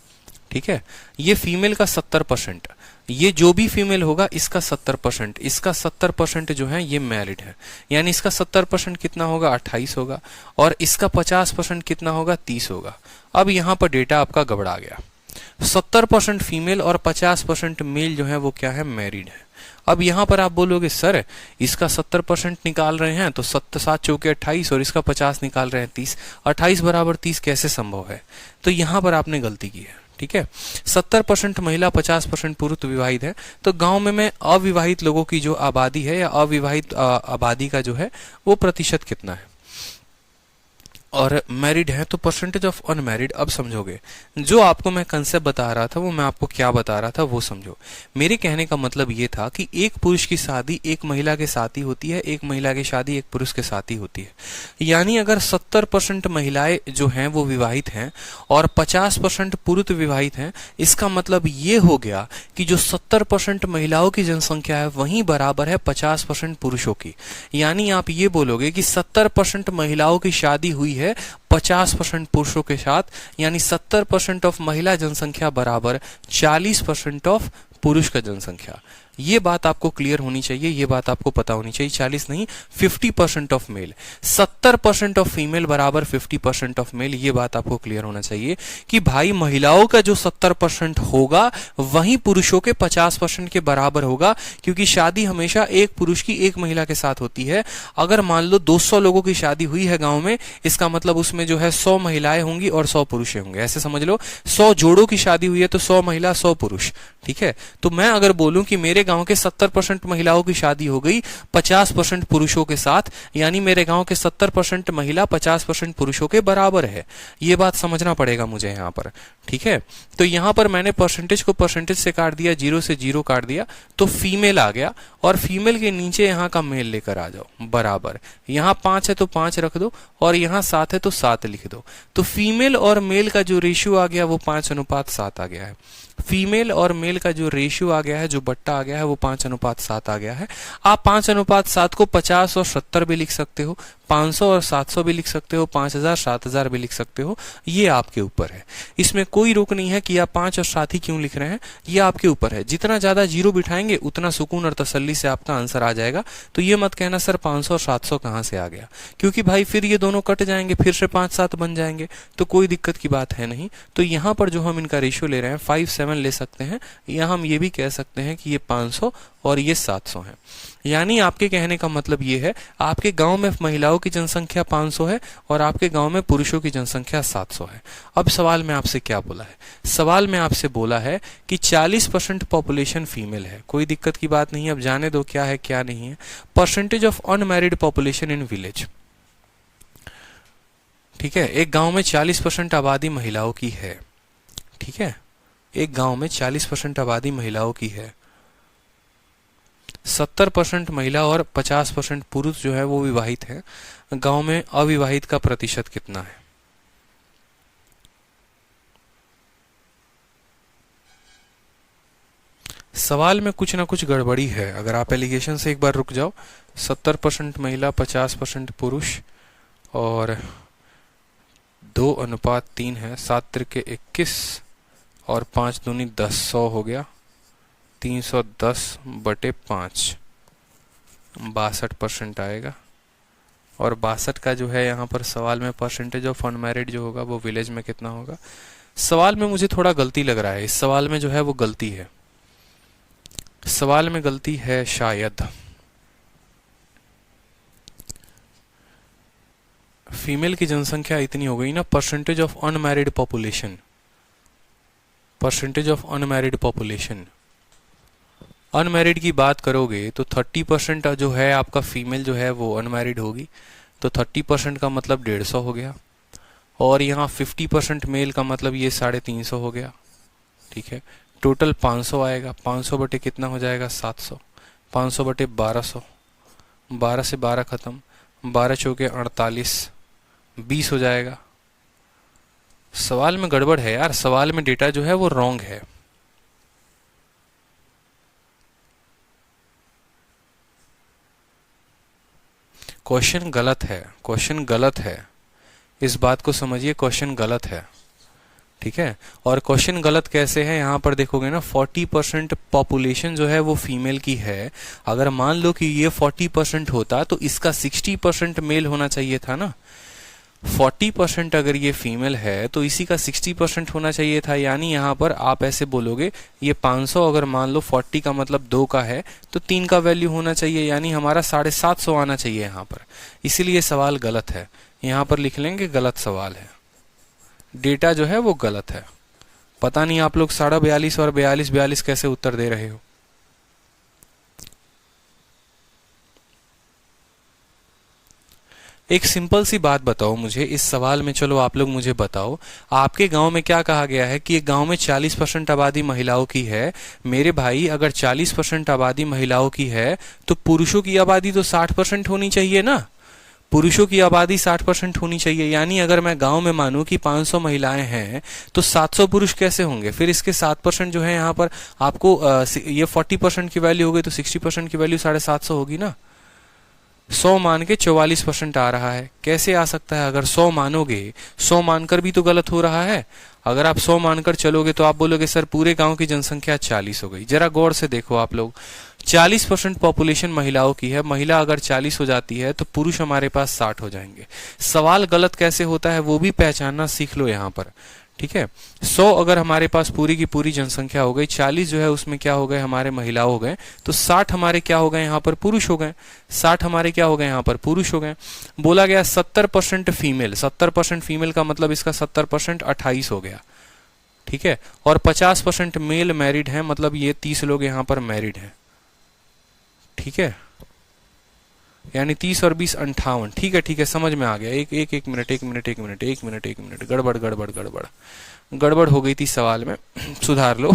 ठीक है, ये फीमेल का 70%, ये जो भी फीमेल होगा इसका 70%, इसका 70% जो है ये मैरिड है। यानी इसका 70% कितना होगा, 28 होगा, और इसका 50% कितना होगा, 30 होगा। अब यहां पर डेटा आपका गड़बड़ा गया। 70% फीमेल और 50% मेल जो है वो क्या है, मैरिड है। अब यहां पर आप बोलोगे सर इसका 70% निकाल रहे हैं तो 7 चौके 28 और इसका 50 निकाल रहे हैं 30, 28 बराबर 30 कैसे संभव है? तो यहां पर आपने गलती की है, ठीक है। 70% महिला 50% पुरुष विवाहित है। तो गांव में अविवाहित लोगों की जो आबादी है या अविवाहित आबादी का जो है वो प्रतिशत कितना है, और मैरिड है तो परसेंटेज ऑफ अनमैरिड। अब समझोगे जो आपको मैं कंसेप्ट बता रहा था वो मैं आपको क्या बता रहा था वो समझो। मेरे कहने का मतलब ये था कि एक पुरुष की शादी एक महिला के साथ ही होती है, एक महिला की शादी एक पुरुष के साथ ही होती है। यानी अगर 70% महिलाएं जो हैं वो विवाहित हैं और 50% पुरुष विवाहित हैं, इसका मतलब ये हो गया कि जो 70% महिलाओं की जनसंख्या है वही बराबर है 50% पुरुषों की। यानी आप ये बोलोगे कि 70% महिलाओं की शादी हुई है 50% पुरुषों के साथ, यानी 70% ऑफ महिला जनसंख्या बराबर 40% ऑफ पुरुष का जनसंख्या। ये बात आपको क्लियर होनी चाहिए, ये बात आपको पता होनी चाहिए। 40 नहीं, 50% ऑफ मेल, 70% ऑफ फीमेल बराबर 50% ऑफ मेल। ये बात आपको क्लियर होना चाहिए कि भाई महिलाओं का जो 70% होगा वही पुरुषों के 50% के बराबर होगा, क्योंकि शादी हमेशा एक पुरुष की एक महिला के साथ होती है। अगर मान लो 200 लोगों की शादी हुई है गांव में, इसका मतलब उसमें जो है 100 महिलाएं होंगी और 100 पुरुष होंगे। ऐसे समझ लो 100 जोड़ों की शादी हुई है तो 100 महिला 100 पुरुष, ठीक है। तो मैं अगर बोलूं कि मेरे गांव के 70% महिलाओं की शादी हो गई 50% पुरुषों के साथ, यानी मेरे गांव के 70% महिला 50% पुरुषों के बराबर है। ये बात समझना पड़ेगा मुझे यहाँ पर, ठीक है। तो यहाँ पर मैंने परसेंटेज को परसेंटेज से काट दिया, 0 से 0 काट दिया, तो फीमेल आ गया, और फीमेल के नीचे यहाँ का मेल लेकर आ जाओ बराबर। यहाँ 5 है तो 5 रख दो, और यहाँ 7 है तो 7 लिख दो। तो फीमेल और मेल का जो रेशियो आ गया वो 5:7 आ गया है। फीमेल और मेल का जो रेशियो आ गया है, जो बट्टा आ गया है, वो 5:7 आ गया है। आप 5:7 को 50 और 70 भी लिख सकते हो, 500 और 700 भी लिख सकते हो, 5000 7000 भी लिख सकते हो, ये आपके ऊपर है। इसमें कोई रोक नहीं है कि आप 5 और 7 ही क्यों लिख रहे हैं, ये आपके ऊपर है। जितना ज्यादा 0 बिठाएंगे उतना सुकून और तसल्ली से आपका आंसर आ जाएगा। तो ये मत कहना सर 500 और 700 कहाँ से आ गया, क्योंकि भाई फिर ये दोनों कट जाएंगे, फिर से 5-7 बन जाएंगे, तो कोई दिक्कत की बात है नहीं। तो यहाँ पर जो हम इनका रेशियो ले रहे हैं 5-7 ले सकते हैं, या हम ये भी कह सकते हैं कि ये 500 और ये 700 है। यानी आपके कहने का मतलब ये है, आपके गांव में महिलाओं की जनसंख्या 500 है और आपके गांव में पुरुषों की जनसंख्या 700 है। अब सवाल में आपसे क्या बोला है, सवाल में आपसे बोला है कि 40% पॉपुलेशन फीमेल है। कोई दिक्कत की बात नहीं है, अब जाने दो क्या है क्या नहीं है। Percentage of unmarried population in village, ठीक है। एक गांव में 40% आबादी महिलाओं की है, ठीक है। एक गांव में 40% आबादी महिलाओं की है, 70% महिला और 50% पुरुष जो है वो विवाहित है। गांव में अविवाहित का प्रतिशत कितना है? सवाल में कुछ ना कुछ गड़बड़ी है। अगर आप एलिगेशन से एक बार रुक जाओ, 70% महिला 50% पुरुष और 2:3 है, 7×3 और 5 दूनी 10, 100 हो गया, 310/5, 62% आएगा। और 62 का जो है यहाँ पर सवाल में परसेंटेज ऑफ अनमैरिड जो होगा वो विलेज में कितना होगा। सवाल में मुझे थोड़ा गलती लग रहा है, इस सवाल में जो है वो गलती है, सवाल में गलती है शायद। फीमेल की जनसंख्या इतनी हो गई ना, percentage of unmarried population, percentage of unmarried population, unmarried की बात करोगे तो 30% जो है आपका फीमेल जो है वो अनमैरिड होगी, तो 30% का मतलब 150 हो गया। और यहाँ 50% मेल का मतलब ये 350 हो गया, ठीक है। टोटल 500 आएगा, 500 बटे कितना हो जाएगा 700, 500 बटे 1200, 12 से 12 खत्म, 12 चौके 48, 20 हो जाएगा। सवाल में गड़बड़ है यार, सवाल में डेटा जो है वो रॉन्ग है। क्वेश्चन गलत है, क्वेश्चन गलत है, इस बात को समझिए, क्वेश्चन गलत है, ठीक है। और क्वेश्चन गलत कैसे है, यहाँ पर देखोगे ना 40% पॉपुलेशन जो है वो फीमेल की है। अगर मान लो कि ये 40% होता तो इसका 60% मेल होना चाहिए था ना। 40% अगर ये फीमेल है तो इसी का 60% होना चाहिए था। यानी यहाँ पर आप ऐसे बोलोगे, ये 500 अगर मान लो 40 का मतलब 2 का है तो 3 का वैल्यू होना चाहिए, यानी हमारा 750 आना चाहिए यहाँ पर। इसीलिए सवाल गलत है, यहाँ पर लिख लेंगे गलत सवाल है, डेटा जो है वो गलत है। पता नहीं आप लोग 42.5 और 42 कैसे उत्तर दे रहे हो। एक सिंपल सी बात बताओ मुझे इस सवाल में, चलो आप लोग मुझे बताओ, आपके गांव में क्या कहा गया है कि एक गांव में 40% आबादी महिलाओं की है। मेरे भाई अगर 40% आबादी महिलाओं की है तो पुरुषों की आबादी तो 60% होनी चाहिए ना। पुरुषों की आबादी 60% होनी चाहिए। यानी अगर मैं गांव में मानूं कि 500 महिलाएं हैं तो 700 पुरुष कैसे होंगे। फिर इसके 7% जो है यहाँ पर आपको ये 40% की वैल्यू हो गई तो 60% की वैल्यू 750 होगी ना। 100 मान के 44% आ रहा है, कैसे आ सकता है? अगर 100 मानोगे, 100 मानकर भी तो गलत हो रहा है। अगर आप 100 मानकर चलोगे तो आप बोलोगे सर पूरे गांव की जनसंख्या 40 हो गई। जरा गौर से देखो आप लोग, 40% पॉपुलेशन महिलाओं की है, महिला अगर 40 हो जाती है तो पुरुष हमारे पास 60 हो जाएंगे। सवाल गलत कैसे होता है वो भी पहचानना सीख लो यहाँ पर, ठीक है। 100 अगर हमारे पास पूरी की पूरी जनसंख्या हो गई, 40 जो है उसमें क्या हो गए हमारे महिला हो गए, तो 60 हमारे क्या हो गए यहाँ पर पुरुष हो गए। 60 हमारे क्या हो गए यहाँ पर पुरुष हो गए। बोला गया 70% फीमेल, 70% फीमेल का मतलब इसका 70% 28 हो गया, ठीक है। और 50% मेल मैरिड है, मतलब ये 30 लोग यहाँ पर मैरिड हैं, ठीक है, यानी 30 और 20 58। ठीक है ठीक है, समझ में आ गया। एक मिनट, गड़बड़ हो गई थी सवाल में। सुधार लो,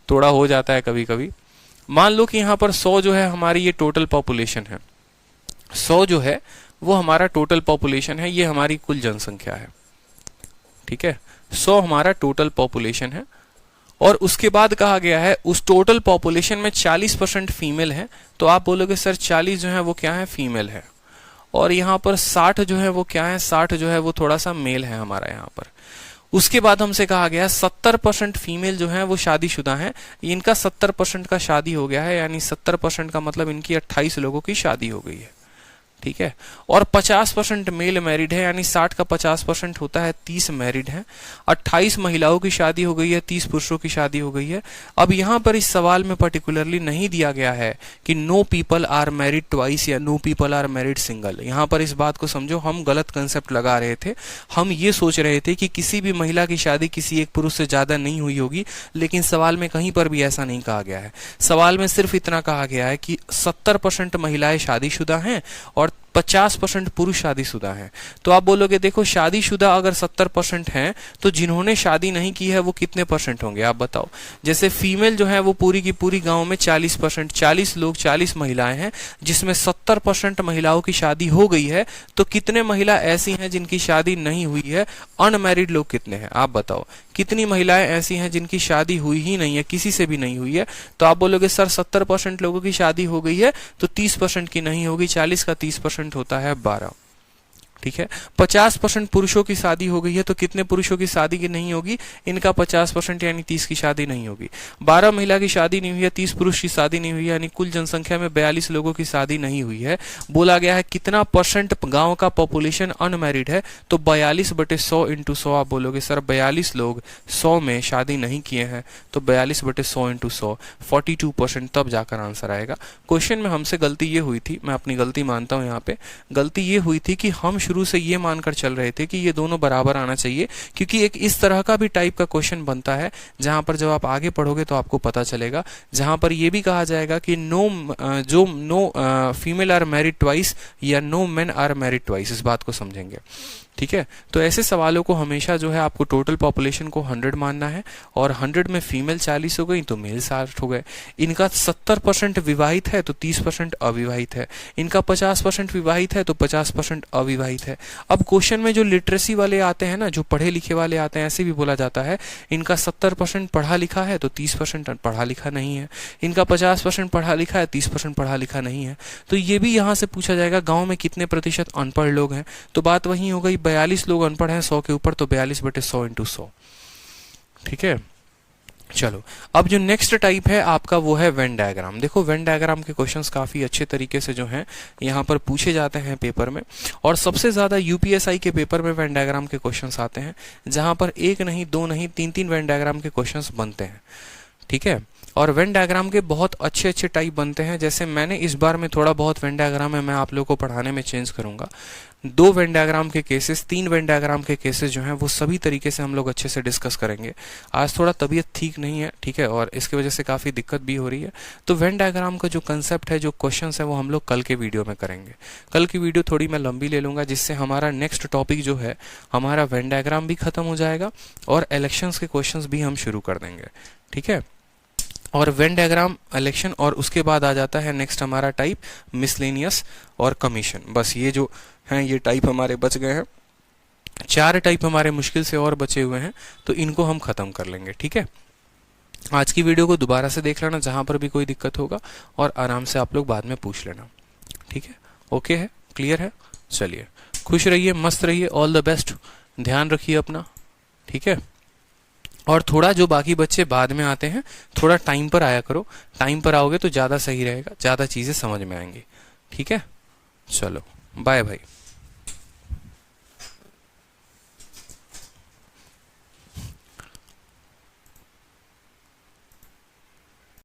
थोड़ा हो जाता है कभी कभी। मान लो कि यहाँ पर 100 जो है हमारी ये टोटल पॉपुलेशन है, 100 जो है वो हमारा टोटल पॉपुलेशन है, ये हमारी कुल जनसंख्या है। ठीक है, 100 हमारा टोटल पॉपुलेशन है, और उसके बाद कहा गया है उस टोटल पॉपुलेशन में 40% फीमेल है। तो आप बोलोगे सर 40 जो है वो क्या है, फीमेल है, और यहाँ पर 60 जो है वो क्या है, 60 जो है वो थोड़ा सा मेल है हमारा यहाँ पर। उसके बाद हमसे कहा गया 70% फीमेल जो है वो शादीशुदा हैं, इनका 70% का शादी हो गया है, यानी 70% का मतलब इनकी 28 लोगों की शादी हो गई है। ठीक है, और 50% मेल मैरिड है, यानी 60 का 50% होता है 30 मैरिड है। 28 महिलाओं की शादी हो गई है, 30 पुरुषों की शादी हो गई है। अब यहाँ पर इस सवाल में पर्टिकुलरली नहीं दिया गया है कि no people are married twice या no people are married single. यहाँ पर इस बात को समझो, हम गलत कंसेप्ट लगा रहे थे। हम ये सोच रहे थे कि किसी भी महिला की शादी किसी एक पुरुष से ज्यादा नहीं हुई होगी, लेकिन सवाल में कहीं पर भी ऐसा नहीं कहा गया है। सवाल में सिर्फ इतना कहा गया है कि 70% महिलाएं शादीशुदा हैं और 50% पुरुष शादीशुदा हैं। तो आप बोलोगे देखो शादीशुदा अगर 70% हैं तो जिन्होंने शादी नहीं की है वो कितने परसेंट होंगे, आप बताओ। जैसे फीमेल जो है वो पूरी की पूरी गांव में 40%, 40 लोग, 40 महिलाएं हैं, जिसमें 70% महिलाओं की शादी हो गई है। तो कितने महिला ऐसी हैं जिनकी शादी नहीं हुई है, अनमैरिड लोग कितने हैं, आप बताओ। कितनी महिलाएं ऐसी हैं जिनकी शादी हुई ही नहीं है, किसी से भी नहीं हुई है। तो आप बोलोगे सर 70% लोगों की शादी हो गई है तो 30% की नहीं होगी, 40 का 30% होता है 12। ठीक है, 50% पुरुषों की शादी हो गई है तो कितने पुरुषों की शादी की नहीं होगी, इनका 50% यानी 30 की शादी नहीं होगी। 12 महिला की शादी नहीं हुई है, 30 पुरुष की शादी नहीं हुई है, यानी कुल जनसंख्या में 42 लोगों की शादी नहीं हुई है। बोला गया है कितना परसेंट गांव का पॉपुलेशन अनमैरिड है, तो 42/100 इंटू 100। आप बोलोगे सर 42 लोग 100 में शादी नहीं किए हैं, तो 42/100 इंटू 100 42%, तब जाकर आंसर आएगा। क्वेश्चन में हमसे गलती ये हुई थी, मैं अपनी गलती मानता हूं, यहाँ पे गलती ये हुई थी कि हम शुरू से ये मानकर चल रहे थे कि ये दोनों बराबर आना चाहिए, क्योंकि एक इस तरह का भी टाइप का क्वेश्चन बनता है जहां पर जब आप आगे पढ़ोगे तो आपको पता चलेगा, जहां पर ये भी कहा जाएगा कि no female are married twice या no men are married twice, इस बात को समझेंगे। ठीक है, तो ऐसे सवालों को हमेशा जो है आपको टोटल पॉपुलेशन को 100 मानना है, और 100 में फीमेल 40 हो गई तो मेल 60 हो गए। इनका 70% विवाहित है तो 30% अविवाहित है, इनका 50% विवाहित है तो 50% अविवाहित है। अब क्वेश्चन में जो लिटरेसी वाले आते हैं ना, जो पढ़े लिखे वाले आते हैं, ऐसे भी बोला जाता है इनका 70% पढ़ा लिखा है तो 30% पढ़ा लिखा नहीं है, इनका 50% पढ़ा लिखा है, 30% पढ़ा लिखा नहीं है। तो ये भी यहाँ से पूछा जाएगा गाँव में कितने प्रतिशत अनपढ़ लोग हैं, तो बात वही हो गई 42 लोग अनपढ़ हैं 100 के ऊपर, तो 42/100 इंटू 100। ठीक है, चलो अब जो नेक्स्ट टाइप है आपका वो है वेन डायग्राम। देखो वेन डायग्राम के क्वेश्चंस काफी अच्छे तरीके से जो हैं यहाँ पर पूछे जाते हैं पेपर में, और सबसे ज्यादा यूपीएसआई के पेपर में वेन डायग्राम के क्वेश्चंस आते हैं, जहां पर एक नहीं, दो नहीं, तीन वेन डायग्राम के क्वेश्चंस बनते हैं। ठीक है, और वेन डायग्राम के बहुत अच्छे अच्छे टाइप बनते हैं। जैसे मैंने इस बार में थोड़ा बहुत वेन डायग्राम है मैं आप लोगों को पढ़ाने में चेंज करूंगा। 2 वेन डायग्राम के केसेस, 3 वेन डायग्राम के केसेस जो हैं वो सभी तरीके से हम लोग अच्छे से डिस्कस करेंगे। आज थोड़ा तबीयत ठीक नहीं है, ठीक है, और इसकी वजह से काफ़ी दिक्कत भी हो रही है। तो वेन डायग्राम का जो कंसेप्ट है, जो क्वेश्चन है, वो हम लोग कल के वीडियो में करेंगे। कल की वीडियो थोड़ी मैं लंबी ले लूंगा, जिससे हमारा नेक्स्ट टॉपिक जो है हमारा वेन डायग्राम भी खत्म हो जाएगा और इलेक्शंस के क्वेश्चंस भी हम शुरू कर देंगे। ठीक है, और वेन डायग्राम, इलेक्शन, और उसके बाद आ जाता है नेक्स्ट हमारा टाइप मिसलेनियस और कमीशन। बस ये जो हैं ये टाइप हमारे बच गए हैं, 4 टाइप हमारे मुश्किल से और बचे हुए हैं, तो इनको हम खत्म कर लेंगे। ठीक है, आज की वीडियो को दोबारा से देख लेना जहां पर भी कोई दिक्कत होगा, और आराम से आप लोग बाद में पूछ लेना। ठीक है, ओके है, क्लियर है। चलिए, खुश रहिए, मस्त रहिए, ऑल द बेस्ट, ध्यान रखिए अपना। ठीक है, और थोड़ा जो बाकी बच्चे बाद में आते हैं थोड़ा टाइम पर आया करो, टाइम पर आओगे तो ज़्यादा सही रहेगा, ज़्यादा चीज़ें समझ में आएंगी। ठीक है, चलो बाय भाई।